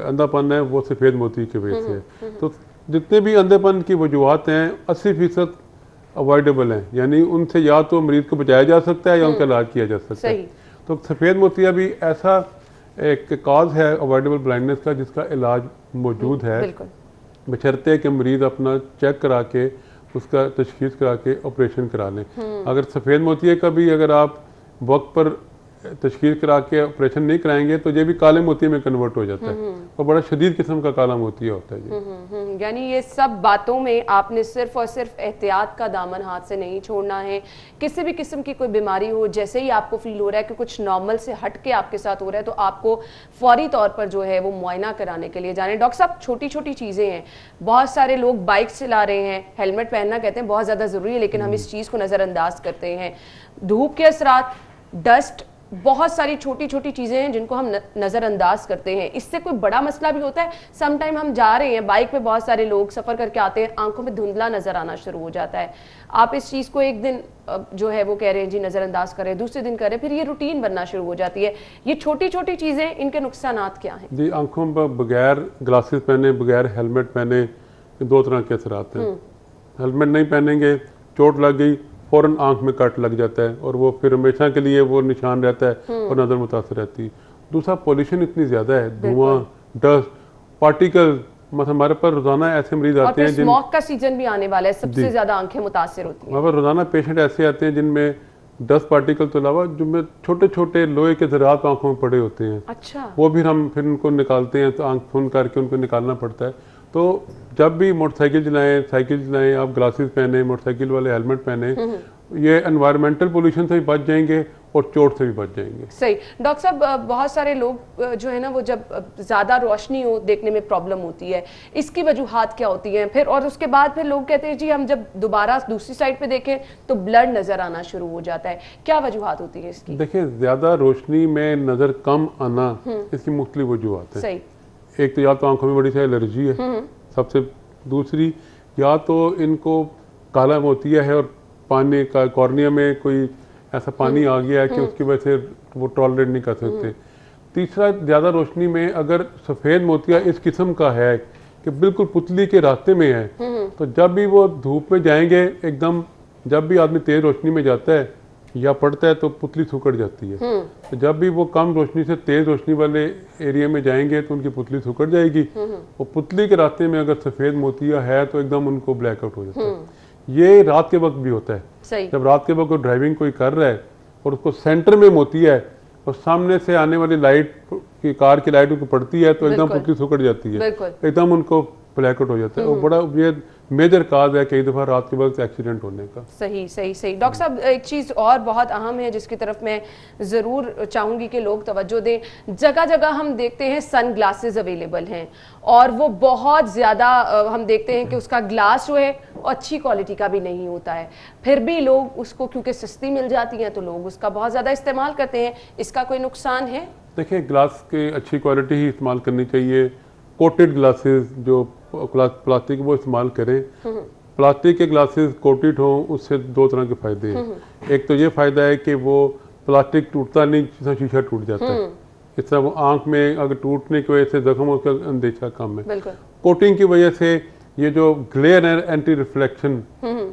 [SPEAKER 5] अंधापन है वो सफ़ेद मोती की वजह से है। तो जितने भी अंधेपन की वजूहत हैं 80% अवॉइडेबल हैं, यानी उनसे या तो मरीज को बचाया जा सकता है या उनका इलाज किया जा सकता है। तो सफ़ेद मोतिया भी ऐसा एक काज है अवॉइडेबल ब्लाइंडनेस का जिसका इलाज मौजूद है, बशर्ते कि मरीज अपना चेक करा के उसका तशखीस करा के ऑपरेशन करा लें। अगर सफ़ेद मोतिया का भी अगर आप वक्त पर तशखीस करा के ऑपरेशन नहीं कराएंगे तो ये भी काले मोतिये में कन्वर्ट हो जाता है और बड़ा शदीद किस्म का काला मोतिया होता है।
[SPEAKER 1] यानी ये सब बातों में आपने सिर्फ और सिर्फ एहतियात का दामन हाथ से नहीं छोड़ना है। किसी भी किस्म की कोई बीमारी हो, जैसे ही आपको फील हो रहा है कि कुछ नॉर्मल से हट के आपके साथ हो रहा है, तो आपको फौरी तौर पर जो है वो मुआयना कराने के लिए जाने। डॉक्टर साहब, छोटी छोटी चीज़ें हैं, बहुत सारे लोग बाइक चला रहे हैं, हेलमेट पहनना कहते हैं बहुत ज़्यादा ज़रूरी है, लेकिन हम इस चीज़ को नज़रअंदाज करते हैं। धूप के असरात, डस्ट, बहुत सारी छोटी छोटी चीज़ें हैं जिनको हम नज़रअंदाज करते हैं। इससे कोई बड़ा मसला भी होता है। सम टाइम हम जा रहे हैं बाइक पे, बहुत सारे लोग सफ़र करके आते हैं, आंखों में धुंधला नज़र आना शुरू हो जाता है। आप इस चीज़ को एक दिन जो है वो कह रहे हैं जी नज़रअंदाज करें, दूसरे दिन करें, फिर ये रूटीन बनना शुरू हो जाती है। ये छोटी छोटी चीज़ें, इनके नुकसानात क्या हैं?
[SPEAKER 5] जी, आंखों पर बगैर ग्लासेस पहने, बगैर हेलमेट पहने, 2 तरह के असरात हैं। हेलमेट नहीं पहनेंगे, चोट लग गई, फ़ौरन आंख में कट लग जाता है और वो फिर हमेशा के लिए वो निशान रहता है और नज़र मुतासर रहती है। दूसरा, पॉल्यूशन इतनी ज़्यादा है, धुआं, डस्ट, पार्टिकल, मतलब हमारे पर रोज़ाना ऐसे मरीज आते हैं,
[SPEAKER 1] स्मोक का सीजन भी आने वाला है, सबसे ज़्यादा आंखें मुतासर होती हैं।
[SPEAKER 5] हमारे पर रोज़ाना पेशेंट ऐसे आते हैं जिनमें डस्ट पार्टिकल तो अलावा जिनमें छोटे छोटे लोहे के ज़रात आंखों में पड़े होते हैं।
[SPEAKER 1] अच्छा।
[SPEAKER 5] वो भी हम फिर उनको निकालते हैं, तो आंख फोन करके उनको निकालना पड़ता है। तो जब भी मोटरसाइकिल चलाएं, साइकिल चलाएं, आप ग्लासेस पहने, मोटरसाइकिल वाले हेलमेट पहने, ये एनवायरमेंटल पोल्यूशन से भी बच जाएंगे और चोट से भी बच जाएंगे।
[SPEAKER 1] सही। डॉक्टर साहब, बहुत सारे लोग जो है ना वो जब ज़्यादा रोशनी हो देखने में प्रॉब्लम होती है, इसकी वजूहात क्या होती हैं फिर? और उसके बाद फिर लोग कहते हैं जी हम जब दोबारा दूसरी साइड पे देखें तो ब्लड नज़र आना शुरू हो जाता है, क्या वजूहात होती है इसकी?
[SPEAKER 5] देखिए, ज़्यादा रोशनी में नज़र कम आना इसकी मुख्तलिफ वजूहात है।
[SPEAKER 1] सही।
[SPEAKER 5] एक तो या तो आंखों में बड़ी सी एलर्जी है सबसे, दूसरी या तो इनको काला मोतिया है और पानी का कॉर्निया में कोई ऐसा पानी आ गया है कि उसकी वजह से वो टॉलरेट नहीं कर सकते। तीसरा, ज़्यादा रोशनी में अगर सफ़ेद मोतिया इस किस्म का है कि बिल्कुल पुतली के रास्ते में है, तो जब भी वो धूप में जाएंगे एकदम, जब भी आदमी तेज़ रोशनी में जाता है या पड़ता है तो पुतली सुकड़ जाती है। तो जब भी वो कम रोशनी से तेज़ रोशनी वाले एरिया में जाएंगे तो उनकी पुतली सुकड़ जाएगी। और पुतली के रास्ते में अगर सफ़ेद मोतिया है तो एकदम उनको ब्लैकआउट हो जाता है। ये रात के वक्त भी होता है।
[SPEAKER 1] सही।
[SPEAKER 5] जब रात के वक्त ड्राइविंग कोई कर रहा है और उसको सेंटर में मोतिया है और सामने से आने वाली लाइट की कार की लाइट उनको पड़ती है तो एकदम पुतली सुकड़ जाती है, एकदम उनको ब्लैकआउट हो जाता है। और बड़ा ये मेजर काज है कई दफ़ा रात के वक्त एक्सीडेंट होने का।
[SPEAKER 1] सही सही सही। डॉक्टर साहब, एक चीज़ और बहुत अहम है जिसकी तरफ मैं ज़रूर चाहूँगी कि लोग तवज्जो दें। जगह जगह हम देखते हैं सन ग्लासेस अवेलेबल हैं और वो बहुत ज़्यादा हम देखते हैं कि उसका ग्लास जो है अच्छी क्वालिटी का भी नहीं होता है, फिर भी लोग उसको क्योंकि सस्ती मिल जाती हैं तो लोग उसका बहुत ज़्यादा इस्तेमाल करते हैं। इसका कोई नुकसान है?
[SPEAKER 5] देखिए, ग्लास की अच्छी क्वालिटी ही इस्तेमाल करनी चाहिए। कोटेड ग्लासेस जो प्लास्टिक वो इस्तेमाल करें। प्लास्टिक के ग्लासेस कोटेड हों उससे दो तरह के फ़ायदे हैं। एक तो ये फ़ायदा है कि वो प्लास्टिक टूटता नहीं, जिससे शीशा टूट जाता है। इस तरह वो आँख में अगर टूटने की वजह से जख्म उसका अंदेशा कम है। कोटिंग की वजह से ये जो ग्लेयर है, एंटी रिफ्लेक्शन,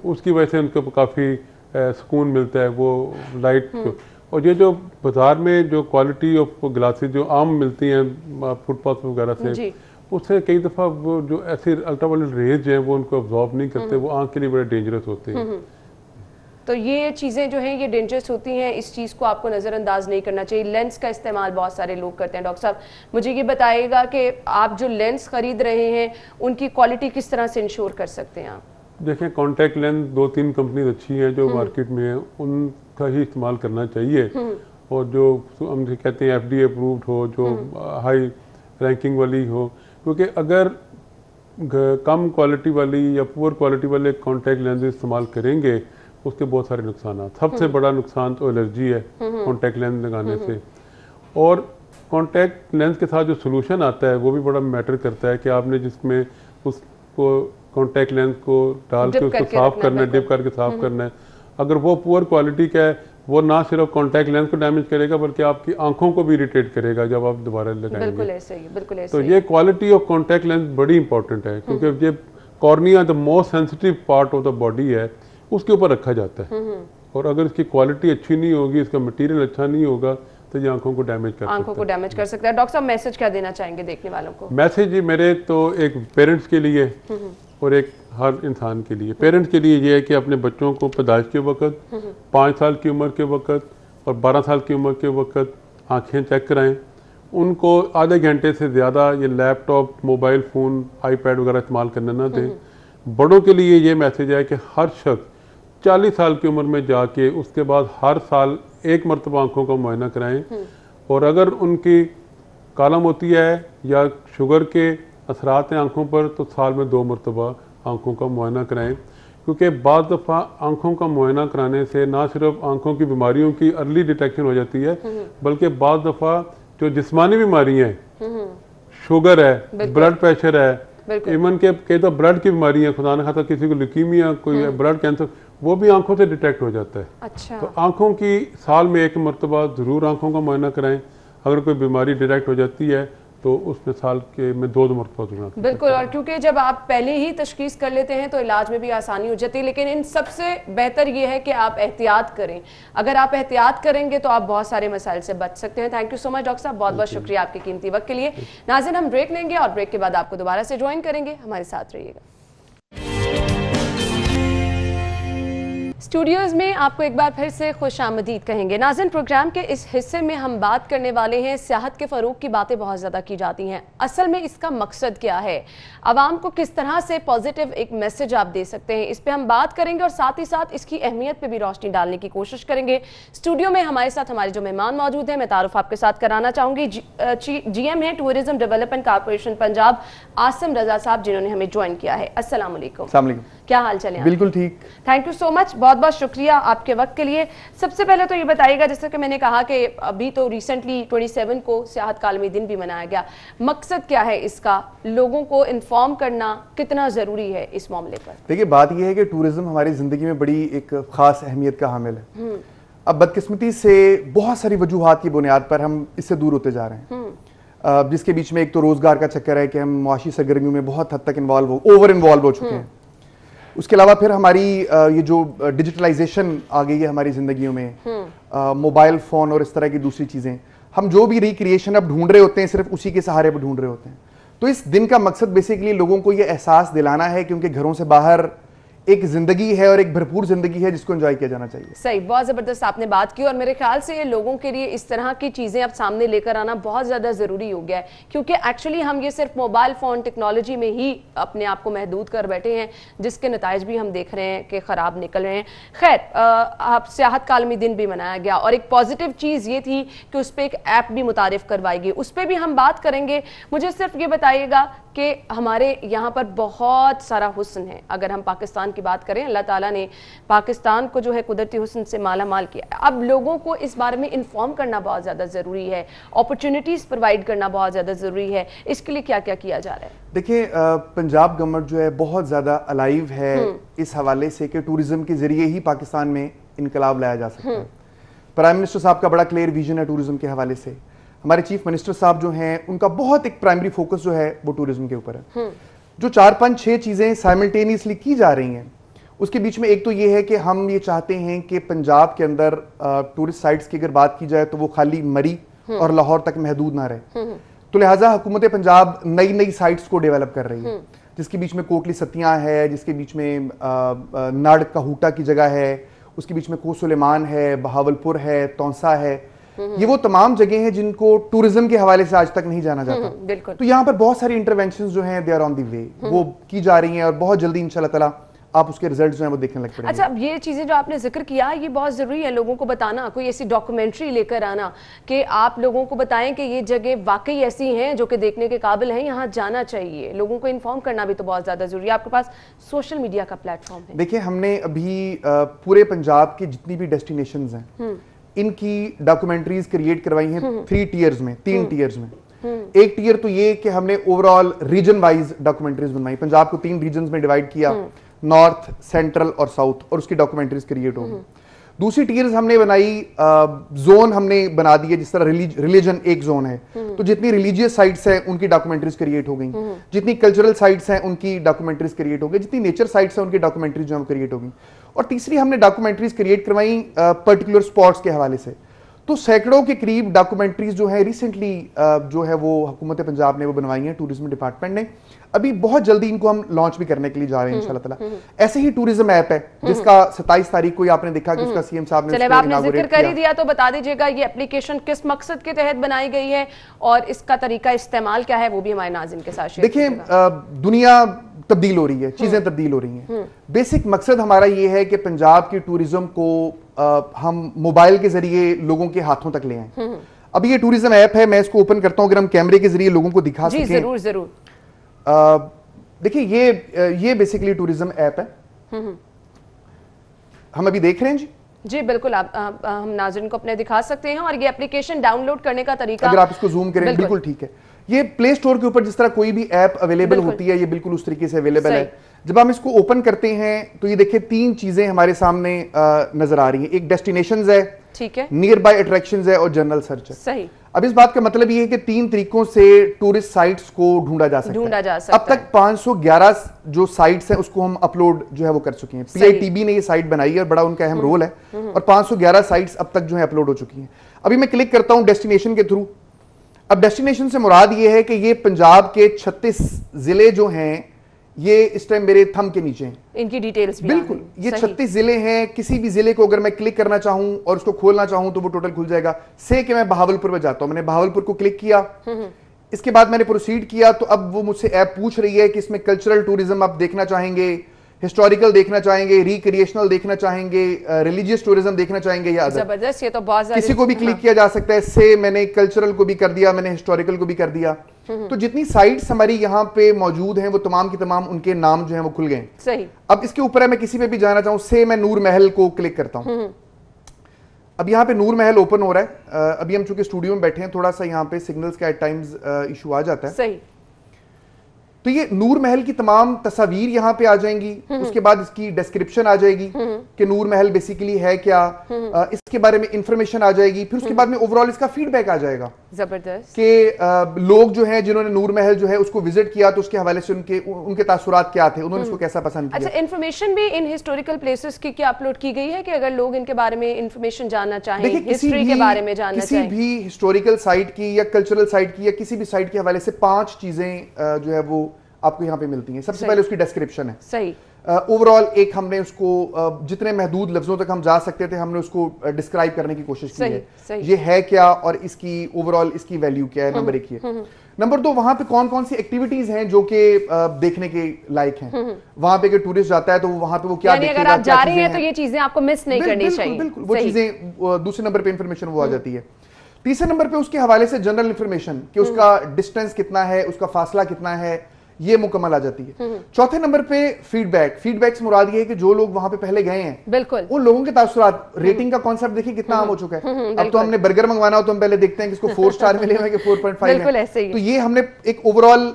[SPEAKER 5] उसकी वजह से उनको काफ़ी सुकून मिलता है वो लाइट को। और ये जो बाज़ार में जो क्वालिटी ऑफ ग्लासेस जो आम मिलती हैं फुटपाथ वगैरह से, उससे कई दफ़ा वो जो ऐसे अल्ट्रावायलेट रेज हैं वो उनको अब्जॉर्ब नहीं करते, वो आँख के लिए बड़े डेंजरस होते हैं।
[SPEAKER 1] तो ये चीज़ें जो हैं ये डेंजरस होती हैं, इस चीज़ को आपको नज़रअंदाज नहीं करना चाहिए। लेंस का इस्तेमाल बहुत सारे लोग करते हैं। डॉक्टर साहब, मुझे ये बताइएगा कि आप जो लेंस खरीद रहे हैं उनकी क्वालिटी किस तरह से इंश्योर कर सकते हैं आप?
[SPEAKER 5] देखें, कॉन्टैक्ट लेंस 2-3 कंपनीज अच्छी हैं जो मार्केट में है, उनका ही इस्तेमाल करना चाहिए। और जो हम कहते हैं FDA अप्रूव्ड हो, जो हाई रैंकिंग वाली हो, क्योंकि अगर कम क्वालिटी वाली या पुअर क्वालिटी वाले कॉन्टैक्ट लेंस इस्तेमाल करेंगे उसके बहुत सारे नुकसान हैं। सबसे बड़ा नुकसान तो एलर्जी है कॉन्टैक्ट लेंस लगाने से। और कॉन्टैक्ट लेंस के साथ जो सोल्यूशन आता है वो भी बड़ा मैटर करता है कि आपने जिसमें उसको कॉन्टैक्ट लेंस को डाल के उसको साफ करना है, डिप करके साफ करना है। अगर वो पुअर क्वालिटी का है, वो ना सिर्फ कॉन्टैक्ट लेंस को डैमेज करेगा बल्कि आपकी आंखों को भी इरिटेट करेगा जब आप दोबारा लगाएंगे।
[SPEAKER 1] बिल्कुल ऐसे ही, बिल्कुल ऐसे
[SPEAKER 5] तो ये क्वालिटी ऑफ कॉन्टैक्ट लेंस बड़ी इंपॉर्टेंट है, क्योंकि ये cornea the most sensitive part of the body है, उसके ऊपर रखा जाता है। और अगर इसकी क्वालिटी अच्छी नहीं होगी, इसका मटेरियल अच्छा नहीं होगा, तो ये आंखों को डैमेज कर सकता है।
[SPEAKER 1] डॉक्टर साहब, मैसेज क्या देना चाहेंगे देखने वालों को?
[SPEAKER 5] मैसेज मेरे तो एक पेरेंट्स के लिए और एक हर इंसान के लिए। पेरेंट्स के लिए ये है कि अपने बच्चों को पैदाइश के वक्त, 5 साल की उम्र के वक्त और 12 साल की उम्र के वक्त आँखें चेक कराएं। उनको आधे घंटे से ज़्यादा ये लैपटॉप, मोबाइल फ़ोन, आईपैड वगैरह इस्तेमाल करने ना दें। बड़ों के लिए ये मैसेज है कि हर शख्स 40 साल की उम्र में जाके उसके बाद हर साल 1 मरतबा आँखों का मुआयना कराएं। और अगर उनकी काला मोतिया है या शुगर के असरात हैं आँखों पर, तो साल में 2 मरतबा आँखों का मुआयना कराएं। क्योंकि बाद दफ़ा आँखों का मुआयना कराने से ना सिर्फ आँखों की बीमारियों की अर्ली डिटेक्शन हो जाती है, बल्कि बाद दफ़ा जो जिस्मानी बीमारियाँ हैं, शुगर है, ब्लड प्रेशर है, इवन के कई तो ब्लड की बीमारी है, खुदा न खास्ता किसी को ल्यूकीमिया, कोई ब्लड कैंसर, वो भी आंखों से डिटेक्ट हो जाता है।
[SPEAKER 1] अच्छा।
[SPEAKER 5] तो आंखों की साल में 1 मरतबा ज़रूर आंखों का मुआयना कराएं। अगर कोई बीमारी डिटेक्ट हो जाती है तो उसमें साल के में 2 मरतबा जरूर।
[SPEAKER 1] बिल्कुल, और क्योंकि जब आप पहले ही तशखीस कर लेते हैं तो इलाज में भी आसानी हो जाती है। लेकिन इन सबसे बेहतर ये है कि आप एहतियात करें। अगर आप एहतियात करेंगे तो आप बहुत सारे मसाइल से बच सकते हैं। Thank you so much doctor साहब, बहुत बहुत शुक्रिया आपके कीमती वक्त के लिए। नाज़रीन, हम ब्रेक लेंगे और ब्रेक के बाद आपको दोबारा से ज्वाइन करेंगे। हमारे साथ रहिएगा। स्टूडियोज में आपको एक बार फिर से खुश आमदीद कहेंगे। नाज़रीन, प्रोग्राम के इस हिस्से में हम बात करने वाले हैं सियाहत के फ़रोग की बातें बहुत ज़्यादा की जाती हैं। असल में इसका मकसद क्या है, आवाम को किस तरह से पॉजिटिव एक मैसेज आप दे सकते हैं, इस पर हम बात करेंगे और साथ ही साथ इसकी अहमियत पर भी रोशनी डालने की कोशिश करेंगे। स्टूडियो में हमारे साथ हमारे जो मेहमान मौजूद हैं, मैं तारुफ आपके साथ कराना चाहूँगी। GM है tourism development corporation Punjab, Asim Raza साहब, जिन्होंने हमें ज्वाइन किया है। अस्सलाम वालेकुम। क्या हाल चले?
[SPEAKER 6] बिल्कुल ठीक,
[SPEAKER 1] थैंक यू सो मच, बहुत बहुत शुक्रिया आपके वक्त के लिए। सबसे पहले तो ये बताइएगा, जैसे कि मैंने कहा कि अभी तो रिसेंटली 27 को सियाहत का आलमी दिन भी मनाया गया, मकसद क्या है इसका, लोगों को इन्फॉर्म करना कितना ज़रूरी है इस मामले पर?
[SPEAKER 6] देखिए, बात यह है कि टूरिज्म हमारी ज़िंदगी में बड़ी एक ख़ास अहमियत का हामिल है। अब बदकिस्मती से बहुत सारी वजूहात की बुनियाद पर हम इससे दूर होते जा रहे हैं, जिसके बीच में एक तो रोज़गार का चक्कर है कि हम मुआशी सरगर्मियों में बहुत हद तक ओवर इन्वॉल्व हो चुके हैं। उसके अलावा फिर हमारी ये जो डिजिटलाइजेशन आ गई है हमारी जिंदगियों में, मोबाइल फोन और इस तरह की दूसरी चीजें, हम जो भी रिक्रिएशन अब ढूंढ रहे होते हैं सिर्फ उसी के सहारे पर ढूंढ रहे होते हैं। तो इस दिन का मकसद बेसिकली लोगों को ये एहसास दिलाना है कि उनके घरों से बाहर एक जिंदगी है और एक भरपूर जिंदगी है जिसको एंजॉय किया जाना चाहिए।
[SPEAKER 1] सही, बहुत जबरदस्त आपने बात की और मेरे ख्याल से ये लोगों के लिए इस तरह की चीजें अब सामने लेकर आना बहुत ज्यादा जरूरी हो गया है, क्योंकि एक्चुअली हम ये सिर्फ मोबाइल फोन टेक्नोलॉजी में ही अपने आप को महदूद कर बैठे हैं, जिसके नताइज भी हम देख रहे हैं कि खराब निकल रहे हैं। खैर, आप सियाहत का आलमी दिन भी मनाया गया और एक पॉजिटिव चीज ये थी कि उस पर एक ऐप भी मुतारिफ करवाई गई, उस पर भी हम बात करेंगे। मुझे सिर्फ ये बताइएगा कि हमारे यहाँ पर बहुत सारा हुस्न है। अगर हम पाकिस्तान की बात करें, अल्लाह ताला ने पाकिस्तान को जो है कुदरती हुस्न से माला माल किया। अब लोगों को इस बारे में इन्फॉर्म करना बहुत ज़्यादा ज़रूरी है, अपॉर्चुनिटीज़ प्रोवाइड करना बहुत ज़्यादा ज़रूरी है। इसके लिए क्या क्या किया जा रहा है? देखिए,
[SPEAKER 6] पंजाब गवर्नमेंट जो है बहुत ज़्यादा अलाइव है इस हवाले से कि टूरिज्म के जरिए ही पाकिस्तान में इनकलाब लाया जा सकता है। प्राइम मिनिस्टर साहब का बड़ा क्लियर विजन है टूरिज्म के हवाले से। हमारे चीफ मिनिस्टर साहब जो हैं, उनका बहुत एक प्राइमरी फोकस जो है वो टूरिज्म के ऊपर है। जो 4-5-6 चीजें साइमल्टेनियसली की जा रही हैं, उसके बीच में एक तो ये है कि हम ये चाहते हैं कि पंजाब के अंदर टूरिस्ट साइट्स की अगर बात की जाए तो वो खाली मरी और लाहौर तक महदूद ना रहे। तो लिहाजा हुकूमत पंजाब नई नई साइट्स को डेवलप कर रही है, जिसके बीच में कोटली सतियां है, जिसके बीच में नाड़ कहूटा की जगह है, उसके बीच में को सुलेमान है, बहावलपुर है, तौसा है। ये वो तमाम जगह हैं जिनको टूरिज्म के हवाले से आज तक नहीं जाना जाता। तो यहाँ पर बहुत सारी इंटरवेंशंस जो हैं, they are on the way, वो की जा रही हैं और बहुत जल्दी इंशाल्लाह ताला आप उसके रिजल्ट्स जो हैं वो देखने लग पड़ेंगे।
[SPEAKER 1] अच्छा, अब ये चीजें जो आपने जिक्र किया, ये बहुत जरूरी है लोगों को बताना, कोई ऐसी डॉक्यूमेंट्री लेकर आना कि आप लोगों को बताएं कि ये जगह वाकई ऐसी हैं जो कि देखने के काबिल हैं, यहाँ जाना चाहिए। लोगों को इन्फॉर्म करना भी तो बहुत ज्यादा जरूरी है। आपके पास सोशल मीडिया का प्लेटफॉर्म है।
[SPEAKER 6] देखिए, हमने अभी पूरे पंजाब की जितनी भी डेस्टिनेशंस हैं, इनकी डॉक्यूमेंट्रीज क्रिएट करवाई हैं 3 टीयर्स में, 3 टीयर्स में। एक टीयर तो ये कि हमने ओवरऑल रीजन वाइज डॉक्यूमेंट्रीज बनवाई, पंजाब को 3 रीजन में डिवाइड किया, नॉर्थ, सेंट्रल और साउथ, और उसकी डॉक्यूमेंट्रीज क्रिएट होंगी। दूसरी टीयर्स हमने बनाई, जोन हमने बना दिए, जिस तरह रिलीजन एक जोन है, तो जितनी रिलीजियस साइट्स हैं उनकी डॉक्यूमेंट्रीज क्रिएट हो गई, जितनी कल्चरल साइट्स हैं उनकी डॉक्यूमेंट्रीज क्रिएट हो गई, जितनी नेचर साइट्स हैं उनकी डॉक्यूमेंट्रीज जो क्रिएट हो गई। और तीसरी हमने डॉक्यूमेंट्रीज क्रिएट करवाई पर्टिकुलर स्पॉट्स के हवाले से। तो सैकड़ों के करीब डॉक्यूमेंट्रीज जो है रिसेंटली जो है वो हुकूमत पंजाब ने वो बनवाई है, टूरिज्म डिपार्टमेंट ने। अभी बहुत जल्दी इनको हम लॉन्च भी करने के लिए जा रहे हैं इंशाल्लाह ताला। ऐसे ही टूरिज्म ऐप है जिसका 27 तारीख को आपने देखा कि उसका सीएम साहब ने
[SPEAKER 1] आपने जिक्र कर ही दिया, तो बता दीजिएगा ये एप्लीकेशन किस मकसद के तहत बनाई गई है और इसका तरीका इस्तेमाल क्या है, वो भी हमारे नाज़रीन के साथ शेयर
[SPEAKER 6] देखिए। दुनिया तब्दील हो रही है, चीजें तब्दील हो रही हैं। बेसिक मकसद हमारा ये है कि पंजाब की टूरिज्म को हम मोबाइल के जरिए लोगों के हाथों तक ले आए। अभी ये टूरिज्म ऐप है, मैं इसको ओपन करता हूं, अगर हम कैमरे के जरिए लोगों को दिखा सकें।
[SPEAKER 1] जरूर जरूर।
[SPEAKER 6] देखिए, ये बेसिकली टूरिज्म ऐप है, हम अभी देख रहे हैं जी।
[SPEAKER 1] जी बिल्कुल, हम नाज़रीन को अपने दिखा सकते हैं। और ये एप्लीकेशन डाउनलोड करने का तरीका,
[SPEAKER 6] अगर आप इसको जूम करें, बिल्कुल ठीक है। ये प्ले स्टोर के ऊपर जिस तरह कोई भी ऐप अवेलेबल होती है, ये बिल्कुल उस तरीके से अवेलेबल है। जब हम इसको ओपन करते हैं तो ये देखिए 3 चीजें हमारे सामने नजर आ रही हैं। एक डेस्टिनेशंस है,
[SPEAKER 1] ठीक है,
[SPEAKER 6] नियर बाय अट्रैक्शंस है और जनरल सर्च है।
[SPEAKER 1] सही।
[SPEAKER 6] अब इस बात का मतलब ये है कि 3 तरीकों से टूरिस्ट साइट्स को ढूंढा जा सकता है। अब तक 511 जो साइट्स हैं उसको हम अपलोड जो है वो कर चुके हैं। PITB ने ये साइट बनाई है और बड़ा उनका अहम रोल है, और 511 साइट्स अब तक जो है अपलोड हो चुकी हैं। अभी मैं क्लिक करता हूं डेस्टिनेशन के थ्रू। अब डेस्टिनेशन से मुराद ये है कि ये पंजाब के 36 जिले जो हैं ये इस टाइम मेरे थंब के नीचे हैं।
[SPEAKER 1] इनकी डिटेल्स भी
[SPEAKER 6] बिल्कुल, ये 36 जिले हैं। किसी भी जिले को अगर मैं क्लिक करना चाहूं और उसको खोलना चाहूं तो वो टोटल खुल जाएगा। से कि मैं बहावलपुर में जाता हूं, मैंने बहावलपुर को क्लिक किया, इसके बाद मैंने प्रोसीड किया तो अब वो मुझसे ऐप पूछ रही है कि इसमें कल्चरल टूरिज्म आप देखना चाहेंगे, हिस्टोरिकल देखना चाहेंगे, रिक्रिएशनल देखना चाहेंगे, रिलीजियस टूरिज्म देखना चाहेंगे या अदर।
[SPEAKER 1] जबरदस्त, ये तो बहुत
[SPEAKER 6] किसी को भी क्लिक किया जा सकता है। से मैंने कल्चरल को भी कर दिया, मैंने हिस्टोरिकल को भी कर दिया। तो जितनी साइट्स हमारी यहाँ पे मौजूद हैं वो तमाम की तमाम उनके नाम जो हैं वो खुल गए।
[SPEAKER 1] सही।
[SPEAKER 6] अब इसके ऊपर है, मैं किसी पे भी जाना चाहूँ, से मैं नूर महल को क्लिक करता हूँ। अब यहाँ पे नूर महल ओपन हो रहा है। अभी हम चूंकि स्टूडियो में बैठे हैं, थोड़ा सा यहाँ पे सिग्नल्स का एट टाइम्स इशू आ जाता है।
[SPEAKER 1] सही।
[SPEAKER 6] तो ये नूर महल की तमाम तस्वीर यहाँ पे आ जाएंगी। उसके बाद इसकी डिस्क्रिप्शन आ जाएगी कि नूर महल बेसिकली है क्या, इसके बारे में इंफॉर्मेशन आ जाएगी। फिर उसके बाद में ओवरऑल इसका फीडबैक आ जाएगा।
[SPEAKER 1] जबरदस्त।
[SPEAKER 6] कि लोग जो हैं जिन्होंने नूर महल जो है उसको विजिट किया तो उसके हवाले से उनके तासुरात क्या थे, उन्होंने इसको कैसा पसंद किया।
[SPEAKER 1] अच्छा, इंफॉर्मेशन भी इन हिस्टोरिकल प्लेसेस की क्या अपलोड की गई है कि अगर लोग इनके बारे में इंफॉर्मेशन जानना चाहें, हिस्ट्री के बारे में जानना चाहें,
[SPEAKER 6] किसी भी हिस्टोरिकल साइट की या कल्चरल साइट की या किसी भी साइट के हवाले से 5 चीजें जो है वो आपको यहाँ पे मिलती हैं। सबसे पहले उसकी डिस्क्रिप्शन है।
[SPEAKER 1] सही।
[SPEAKER 6] ओवरऑल एक हमने उसको जितने महदूद लफ्जों तक हम जा सकते थे हमने उसको डिस्क्राइब करने की कोशिश की है। ये है क्या और इसकी ओवरऑल इसकी वैल्यू क्या है, नंबर 1 ये। नंबर 2, वहां पे कौन कौन सी एक्टिविटीज हैं जो कि देखने के लाइक हैं। वहां पे टूरिस्ट जाता है तो वहां पे वो क्या देखेगा,
[SPEAKER 1] अगर आप जा रहे हैं तो ये चीजें आपको मिस नहीं करनी चाहिए।
[SPEAKER 6] बिल्कुल, वो चीजें दूसरे नंबर पे इंफॉर्मेशन वो आ जाती है। तीसरे नंबर पे उसके हवाले से जनरल इंफॉर्मेशन कि उसका डिस्टेंस कितना है, उसका फासला कितना है, ये मुकम्मल आ जाती है। चौथे नंबर पे फीडबैक से मुराद ये है कि जो लोग वहां पे पहले गए हैं, बिल्कुल, उन लोगों के तासुरात। रेटिंग का कॉन्सेप्ट देखिए कितना आम हो चुका है। अब तो हमने बर्गर मंगवाना हो तो हम पहले देखते हैं कि इसको 4 स्टार मिले हैं कि 4.5 है। तो ये हमने एक ओवरऑल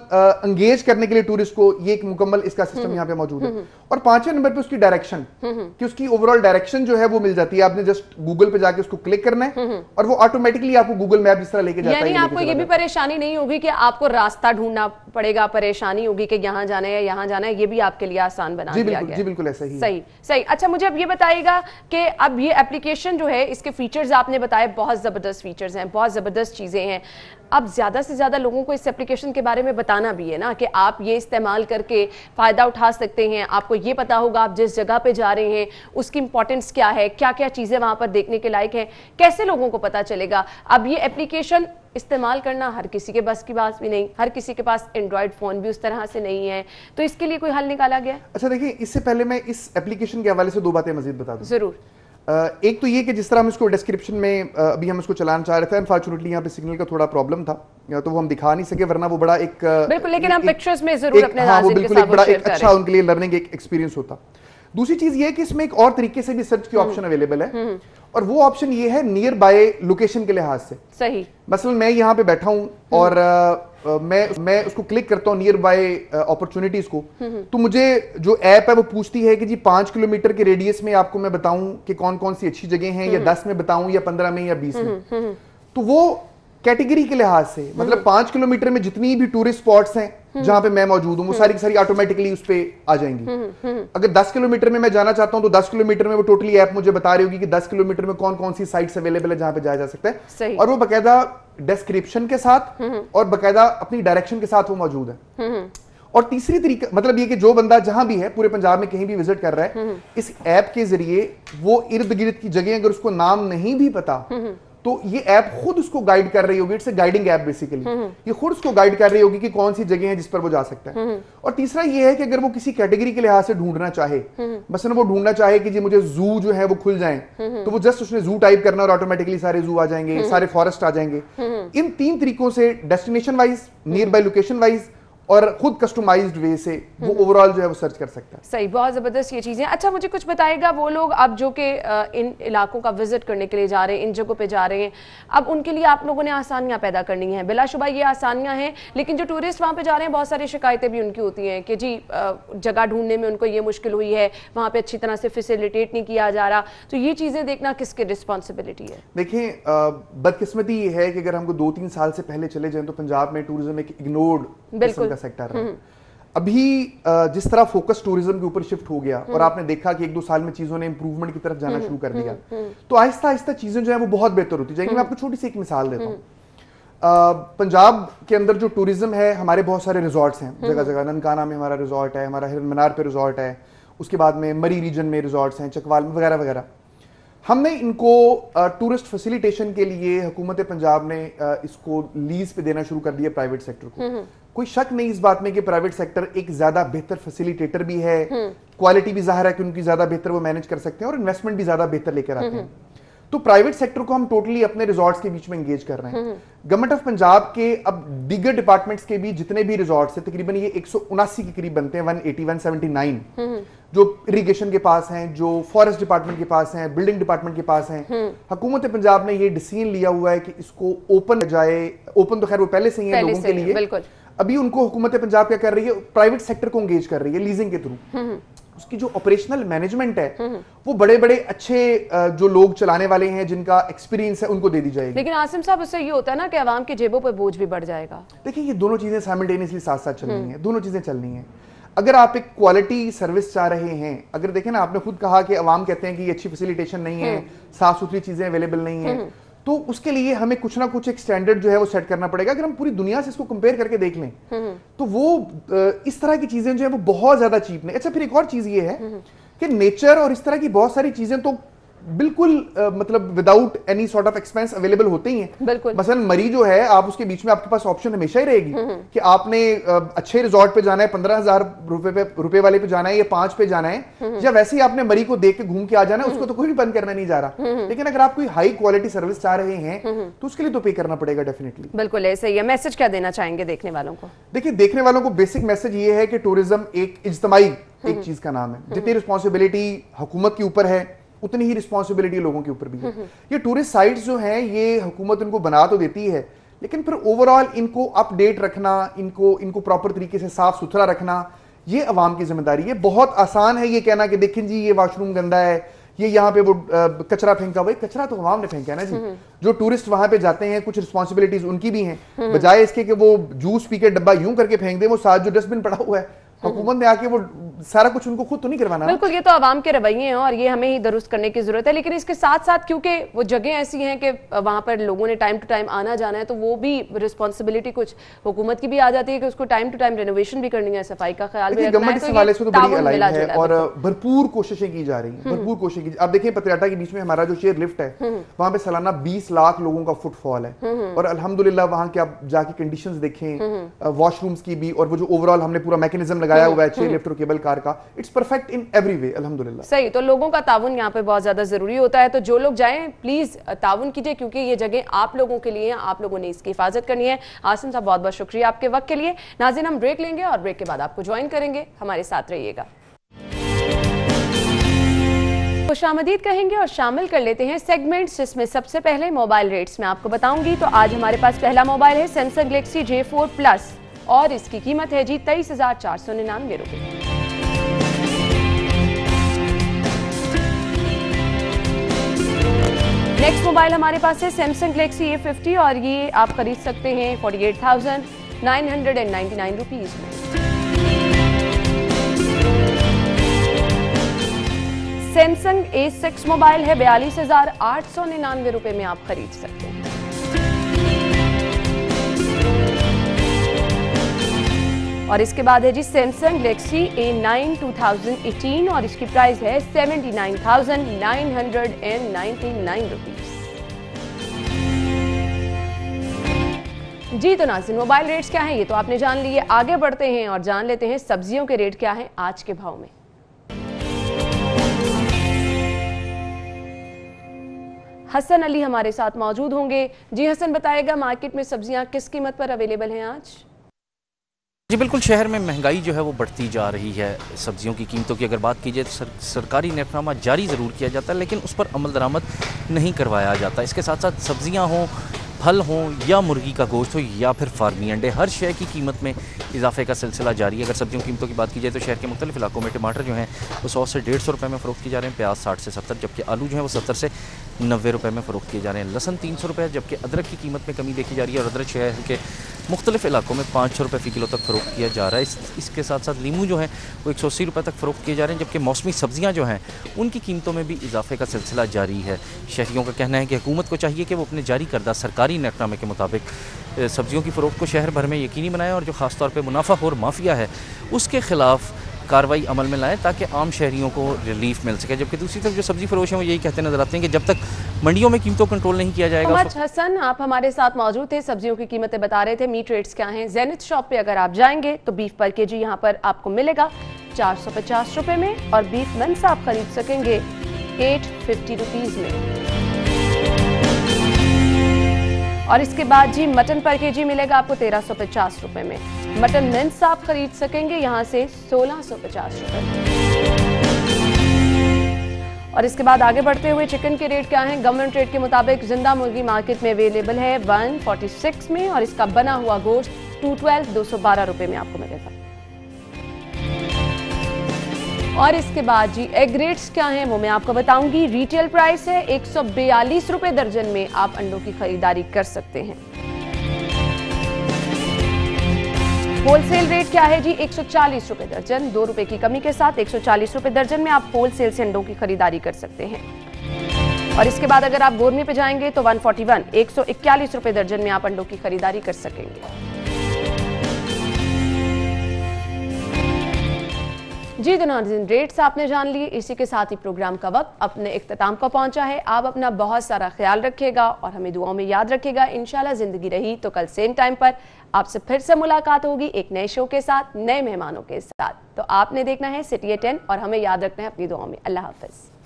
[SPEAKER 6] एंगेज करने के लिए टूरिस्ट को ये एक मुकम्मल इसका सिस्टम यहाँ पे मौजूद है। और 5वें नंबर पे उसकी डायरेक्शन, कि उसकी ओवरऑल डायरेक्शन जो है वो मिल जाती है। आपने जस्ट गूगल पे जाके उसको क्लिक करना है और वो ऑटोमेटिकली आपको गूगल मैप जिस तरह लेके जाता है।
[SPEAKER 1] यानी आपको ये भी परेशानी नहीं होगी कि आपको रास्ता ढूंढना पड़ेगा, परेशानी होगी कि यहाँ जाना है या यहाँ जाना है, ये भी आपके लिए आसान बना दिया गया है।
[SPEAKER 6] जी बिल्कुल ऐसा ही।
[SPEAKER 1] सही। अच्छा, मुझे अब ये बताइएगा कि अब ये एप्लीकेशन जो है, इसके फीचर्स आपने बताए, बहुत जबरदस्त फीचर्स हैं, बहुत जबरदस्त चीजें हैं। अब ज्यादा से ज्यादा लोगों को इस एप्लीकेशन के बारे में बताना भी है ना कि आप ये इस्तेमाल करके फायदा उठा सकते हैं। आपको ये पता होगा आप जिस जगह पे जा रहे हैं उसकी इंपॉर्टेंस क्या है, क्या क्या चीजें वहां पर देखने के लायक हैं, कैसे लोगों को पता चलेगा। अब ये एप्लीकेशन इस्तेमाल करना हर किसी के बस की बात भी नहीं, हर किसी के पास एंड्रॉइड फोन भी उस तरह से नहीं है, तो इसके लिए कोई हल निकाला गया?
[SPEAKER 6] अच्छा देखिए, इससे पहले मैं इस एप्लीकेशन के हवाले से 2 बातें मजीद बता दूं।
[SPEAKER 1] जरूर।
[SPEAKER 6] एक तो ये कि जिस तरह हम इसको डिस्क्रिप्शन में अभी हम इसको चलाना चाह रहे थे, अनफॉर्चुनेटली यहाँ पे सिग्नल का थोड़ा प्रॉब्लम था, या तो वो हम दिखा नहीं सके, वरना वो बड़ा एक
[SPEAKER 1] बिल्कुल, लेकिन हम पिक्चर्स में जरूर अपने
[SPEAKER 6] नाज़रीन के साथ बड़ा एक अच्छा उनके लिए लर्निंग एक एक्सपीरियंस होता। दूसरी चीज ये है कि इसमें एक और तरीके से भी सर्च की ऑप्शन अवेलेबल है, और वो ऑप्शन ये है नियर बाय लोकेशन के लिहाज से।
[SPEAKER 1] सही।
[SPEAKER 6] मसलन मैं यहाँ पे बैठा हूँ और मैं उसको क्लिक करता हूँ नियर बाय अपॉर्चुनिटीज को, तो मुझे जो ऐप है वो पूछती है कि जी 5 किलोमीटर के रेडियस में आपको मैं बताऊं कि कौन कौन सी अच्छी जगह हैं, या 10 में बताऊं या 15 में या 20 में। तो वो कैटेगरी के लिहाज से, मतलब 5 किलोमीटर में जितनी भी टूरिस्ट स्पॉट्स हैं जहां पे मैं मौजूद हूं, वो सारी की सारी ऑटोमेटिकली उस पे आ जाएंगी। अगर 10 किलोमीटर में मैं जाना चाहता हूं तो 10 किलोमीटर में वो टोटली ऐप मुझे बता रही होगी कि 10 किलोमीटर में कौन कौन सी साइट्स अवेलेबल है जहां पे जाया जा सकता है, और वो बाकायदा डिस्क्रिप्शन के साथ और बाकायदा अपनी डायरेक्शन के साथ वो मौजूद है। और तीसरी तरीका मतलब ये कि जो बंदा जहां भी है पूरे पंजाब में कहीं भी विजिट कर रहा है, इस ऐप के जरिए वो इर्द गिर्द की जगह अगर उसको नाम नहीं भी पता तो ये ऐप खुद उसको गाइड कर रही होगी। It's a guiding app basically. ये खुद उसको गाइड कर रही होगी कि कौन सी जगह है जिस पर वो जा सकता है। और तीसरा ये है कि अगर वो किसी कैटेगरी के लिहाज से ढूंढना चाहे, मसलन वो ढूंढना चाहे कि जी मुझे जू जो है वो खुल जाए, तो वो जस्ट उसने जू टाइप करना और ऑटोमेटिकली सारे जू आ जाएंगे, सारे फॉरेस्ट आ जाएंगे। इन 3 तरीकों से, destination wise, near by location wise और खुद कस्टमाइज्ड वे से वो ओवरऑल जो है वो सर्च कर सकता है।
[SPEAKER 1] सही, बहुत जबरदस्त ये चीजें। अच्छा, मुझे कुछ बताएगा, वो लोग अब जो कि इन इलाकों का विजिट करने के लिए जा रहे हैं, इन जगहों पे जा रहे हैं, अब उनके लिए आप लोगों ने आसानियां पैदा करनी है। बिलाशुबा ये आसानियां हैं, लेकिन जो टूरिस्ट वहां पे जा रहे हैं बहुत सारी शिकायतें भी उनकी होती हैं कि जी जगह ढूंढने में उनको ये मुश्किल हुई है, वहां पे अच्छी तरह से फैसिलिटेट नहीं किया जा रहा, तो ये चीजें देखना किसकी रिस्पॉन्सिबिलिटी है?
[SPEAKER 6] देखिए, बदकिस्मती ये है कि अगर हमको 2-3 साल से पहले चले जाएं तो पंजाब में टूरिज्म एक इग्नोर्ड किस्म का सेक्टर है। अभी जिस तरह फोकस टूरिज्म के ऊपर शिफ्ट हो गया और आपने देखा कि 1-2 साल में चीजों ने इंप्रूवमेंट की तरफ जाना शुरू कर दिया, तो आहिस्ता आहिस्ता चीजें जो है वो बहुत बेहतर होती जाएंगी। मैं आपको छोटी सी एक मिसाल देता हूँ। पंजाब के अंदर जो टूरिज्म है, हमारे बहुत सारे रिजॉर्ट्स हैं जगह जगह। ननकाना में हमारा रिजॉर्ट है, हमारा हिरन मनार पे रिजॉर्ट है, उसके बाद में मरी रीजन में रिजॉर्ट्स हैं, चकवाल में वगैरह वगैरह। हमने इनको टूरिस्ट फैसिलिटेशन के लिए हुकूमत पंजाब ने इसको लीज पे देना शुरू कर दिया प्राइवेट सेक्टर को। कोई शक नहीं इस बात में कि प्राइवेट सेक्टर एक ज्यादा बेहतर फैसिलिटेटर भी है, क्वालिटी भी जाहिर है कि उनकी ज्यादा बेहतर वो मैनेज कर सकते हैं और इन्वेस्टमेंट भी ज्यादा बेहतर लेकर आते हैं। तो प्राइवेट सेक्टर को हम टोटली अपने रिजॉर्ट्स के बीच में एंगेज कर रहे हैं। गवर्नमेंट ऑफ पंजाब के अब दीगर डिपार्टमेंट्स के भी जितने भी रिजॉर्ट्स हैं, तकरीबन ये 179 के करीब बनते हैं, 180 179 जो इरिगेशन के पास हैं, जो फॉरेस्ट डिपार्टमेंट के पास हैं, बिल्डिंग डिपार्टमेंट के पास हैं। हुकूमत पंजाब ने ये डिसीजन लिया हुआ है कि इसको ओपन जाए। ओपन तो खैर वो पहले से ही है लोगों के लिए, अभी उनको हुकूमत पंजाब क्या कर रही है, प्राइवेट सेक्टर को एंगेज कर रही है लीजिंग के थ्रू। उसकी जो ऑपरेशनल मैनेजमेंट है वो बड़े बड़े अच्छे जो लोग चलाने वाले हैं, जिनका एक्सपीरियंस है, उनको दे दी जाएगी।
[SPEAKER 1] लेकिन आसिम साहब, उससे ये होता है ना कि आवाम की जेबों पर बोझ भी बढ़ जाएगा।
[SPEAKER 6] देखिए, ये दोनों चीजें साइमल्टेनियसली साथ साथ चलनी है, दोनों चीजें चलनी है। अगर आप एक क्वालिटी सर्विस चाह रहे हैं, अगर देखें ना, आपने खुद कहा कि अवाम कहते हैं कि ये अच्छी फैसिलिटेशन नहीं है, साफ सुथरी चीजें अवेलेबल नहीं है, तो उसके लिए हमें कुछ ना कुछ एक स्टैंडर्ड जो है वो सेट करना पड़ेगा। अगर हम पूरी दुनिया से इसको कंपेयर करके देख लें तो वो इस तरह की चीजें जो है वो बहुत ज्यादा चीप नहीं। अच्छा, फिर एक और चीज ये है कि नेचर और इस तरह की बहुत सारी चीजें तो बिल्कुल मतलब without any sort of expense available होते ही हैं।
[SPEAKER 1] बिल्कुल।
[SPEAKER 6] मसलन मरी जो है, आप उसके बीच में आपके पास ऑप्शन हमेशा ही रहेगी कि आपने अच्छे रिजॉर्ट पे जाना है, 15,000 रुपए वाले पे जाना है या 5 पे जाना है, या वैसे ही आपने मरी को देख के घूम के आ जाना है, उसको तो कोई भी बंद करना नहीं जा रहा। लेकिन अगर आप कोई हाई क्वालिटी सर्विस चाह रहे हैं तो उसके लिए तो पे करना पड़ेगा डेफिनेटली।
[SPEAKER 1] बिल्कुल ऐसे ही है। मैसेज क्या देना चाहेंगे देखने वालों को?
[SPEAKER 6] देखिए, देखने वालों को बेसिक मैसेज ये है कि टूरिज्म एक इज्तिमाई एक चीज का नाम है। जितनी रिस्पॉन्सिबिलिटी हुकूमत के ऊपर है, उतनी ही रिस्पॉन्सिबिलिटी लोगों के ऊपर भी है। ये टूरिस्ट साइट्स जो हैं, ये हुकूमत इनको बना तो देती है, लेकिन फिर ओवरऑल इनको अपडेट रखना, इनको प्रॉपर तरीके से साफ सुथरा रखना, ये अवाम की जिम्मेदारी है। बहुत आसान है ये कहना कि देखें जी ये वॉशरूम गंदा है, ये यहाँ पे वो कचरा फेंका हुआ है। कचरा तो अवाम ने फेंका है ना जी। जो टूरिस्ट वहां पे जाते हैं, कुछ रिस्पॉन्सिबिलिटीज उनकी भी हैं। बजाय इसके कि वो जूस पी के डब्बा यूं करके फेंक दे, वो साथ जो डस्टबिन पड़ा हुआ है, हुकूमत ने आके वो सारा कुछ उनको खुद तो नहीं करवाना।
[SPEAKER 1] बिल्कुल, ये तो आवाम के रवैये हैं और ये हमें ही दुरुस्त करने की जरूरत है। लेकिन इसके साथ साथ क्योंकि वो जगह ऐसी हैं कि वहां पर लोगों ने टाइम टू टाइम आना जाना है, तो वो भी रिस्पॉन्सिबिलिटी कुछ हुकूमत की भी आ जाती है कि उसको टाइम टू टाइम रेनोवेशन भी करनी है, सफाई का ख्याल भी रखना है।
[SPEAKER 6] गवर्नमेंट इस हवाले से तो बड़ी अलाइव है और भरपूर कोशिशें की जा रही हैं, भरपूर कोशिशें की। आप देखिए, पतियाटा के बीच में हमारा जो शेयर लिफ्ट है, वहां पे सालाना 20 लाख लोगों का फुटफॉल है और अल्हम्दुलिल्लाह वहां के आप जाके कंडीशंस देखें वॉशरूम्स की भी, और वो जो ओवरऑल हमने पूरा मैकेनिज्म लगाया हुआ है चेयर लिफ्ट और केबल कार का, it's perfect in every way अल्हम्दुलिल्लाह।
[SPEAKER 1] सही, तो लोगों का ताउन यहाँ पे बहुत ज्यादा जरूरी होता है। तो जो लोग जाएं प्लीज ताउन कीजिए, क्योंकि ये जगह आप लोगों के लिए है, आप लोगों ने इसकी हिफाजत करनी है। आसिम साहब, बहुत बहुत शुक्रिया आपके वक्त के लिए। नाज़रीन, हम ब्रेक लेंगे और ब्रेक के बाद आपको ज्वाइन करेंगे, हमारे साथ रहिएगा। खुशामदीद कहेंगे और शामिल कर लेते हैं सेगमेंट्स, जिसमें सबसे पहले मोबाइल रेट्स में आपको बताऊंगी। तो आज हमारे पास पहला मोबाइल है सैमसंग गैलेक्सी J4 प्लस और इसकी कीमत है जी 23,499 रुपए। नेक्स्ट मोबाइल हमारे पास है सैमसंग गैलेक्सी A50 और ये आप खरीद सकते हैं 48,999 रुपीज में। सैमसंग A6 मोबाइल है 42,899 रुपए में आप खरीद सकते हैं। और इसके बाद है जी सैमसंग गैलेक्सी A9 2018 और इसकी प्राइस है 79,999 रुपीज। जी तो नाज़रीन, मोबाइल रेट्स क्या हैं ये तो आपने जान लिए। आगे बढ़ते हैं और जान लेते हैं सब्जियों के रेट क्या हैं आज के भाव में। हसन अली हमारे साथ मौजूद होंगे। जी हसन, बताएगा मार्केट में सब्जियां किस कीमत पर अवेलेबल हैं आज?
[SPEAKER 7] जी बिल्कुल, शहर में महंगाई जो है वो बढ़ती जा रही है। सब्जियों की कीमतों की अगर बात की जाए तो सरकारी नेफनामा जारी ज़रूर किया जाता है, लेकिन उस पर अमल दरामद नहीं करवाया जाता। इसके साथ साथ सब्जियां हों, फल हों या मुर्गी का गोश्त हो या फिर फार्मी अंडे, हर शय की कीमत में इजाफे का सिलसिला जारी है। अगर सब्जियों की कीमतों की बात की जाए तो शहर के मुख्तलिफ इलाकों में टमाटर जो हैं वो 100 से 150 रुपये में फ़रोख्त किए जा रहे हैं, प्याज 60 से 70, जबकि आलू जो है वो 70 से 90 रुपये में फ़रोख्त किए जा रहे हैं। लहसन 300 रुपये, जबकि अदरक की कीमत में कमी देखी जा रही है और अदरक शहर के मुख्तलिफ इलाकों में 500 रुपये फ़ी किलो तक फ़रोख्त किया जा रहा है। इसके साथ साथ लीमू जो है वो 180 रुपये तक फ़रोख्त किए जा रहे हैं, जबकि मौसमी सब्जियां जो हैं उनकी कीमतों में भी इजाफे का सिलसिला जारी है। शहरियों का कहना है कि हुकूमत को चाहिए कि वो अपने जारी करदा सरकारी नेटनामे के मुताबिक सब्जियों की फ़रोख्त को शहर भर में यकीनी बनाएं और जो ख़ास तौर पे मुनाफाखोर माफिया है उसके ख़िलाफ़ कार्रवाई अमल में लाएं ताकि आम शहरियों को रिलीफ मिल सके। जबकि दूसरी तरफ जो सब्जी फरोश हैं वो यही कहते नजर आते हैं कि जब तक मंडियों में कीमतों कंट्रोल नहीं किया जाएगा।
[SPEAKER 1] मोहम्मद हसन आप हमारे साथ मौजूद थे, सब्जियों की कीमतें बता रहे थे, मीट रेट्स क्या हैं। ज़ेनिथ शॉप पे अगर आप जाएंगे तो बीफ पर केजी यहाँ पर आपको मिलेगा 450 रुपए में और बीफ मंस आप खरीद सकेंगे 850 रुपीज में। और इसके बाद जी मटन पर केजी मिलेगा आपको 1350 रुपए में। मटन मिंस आप खरीद सकेंगे यहाँ से 1650 रुपए में। और इसके बाद आगे बढ़ते हुए चिकन के रेट क्या हैं? गवर्नमेंट रेट के मुताबिक जिंदा मुर्गी मार्केट में अवेलेबल है 146 में और इसका बना हुआ गोश्त 212 रुपए में आपको मिलेगा। और इसके बाद जी एग रेट्स क्या हैं वो मैं आपको बताऊंगी। रिटेल प्राइस है 142 रुपए दर्जन में आप अंडों की खरीदारी कर सकते हैं। होलसेल रेट क्या है जी? 140 रुपए दर्जन, 2 रुपए की कमी के साथ 140 रुपए दर्जन में आप होलसेल से अंडों की खरीदारी कर सकते हैं। और इसके बाद अगर आप गोरमे पे जाएंगे तो 141 141 रुपए दर्जन में आप अंडों की खरीदारी कर सकेंगे। जी नाज़रीन, रेट्स आपने जान लिए। इसी के साथ ही प्रोग्राम का वक्त अपने इख्तिताम को पहुंचा है। आप अपना बहुत सारा ख्याल रखिएगा और हमें दुआओं में याद रखिएगा। इंशाल्लाह जिंदगी रही तो कल सेम टाइम पर आपसे फिर से मुलाकात होगी एक नए शो के साथ, नए मेहमानों के साथ। तो आपने देखना है सिटी 10 और हमें याद रखना है अपनी दुआओं में। अल्लाह हाफ़िज़।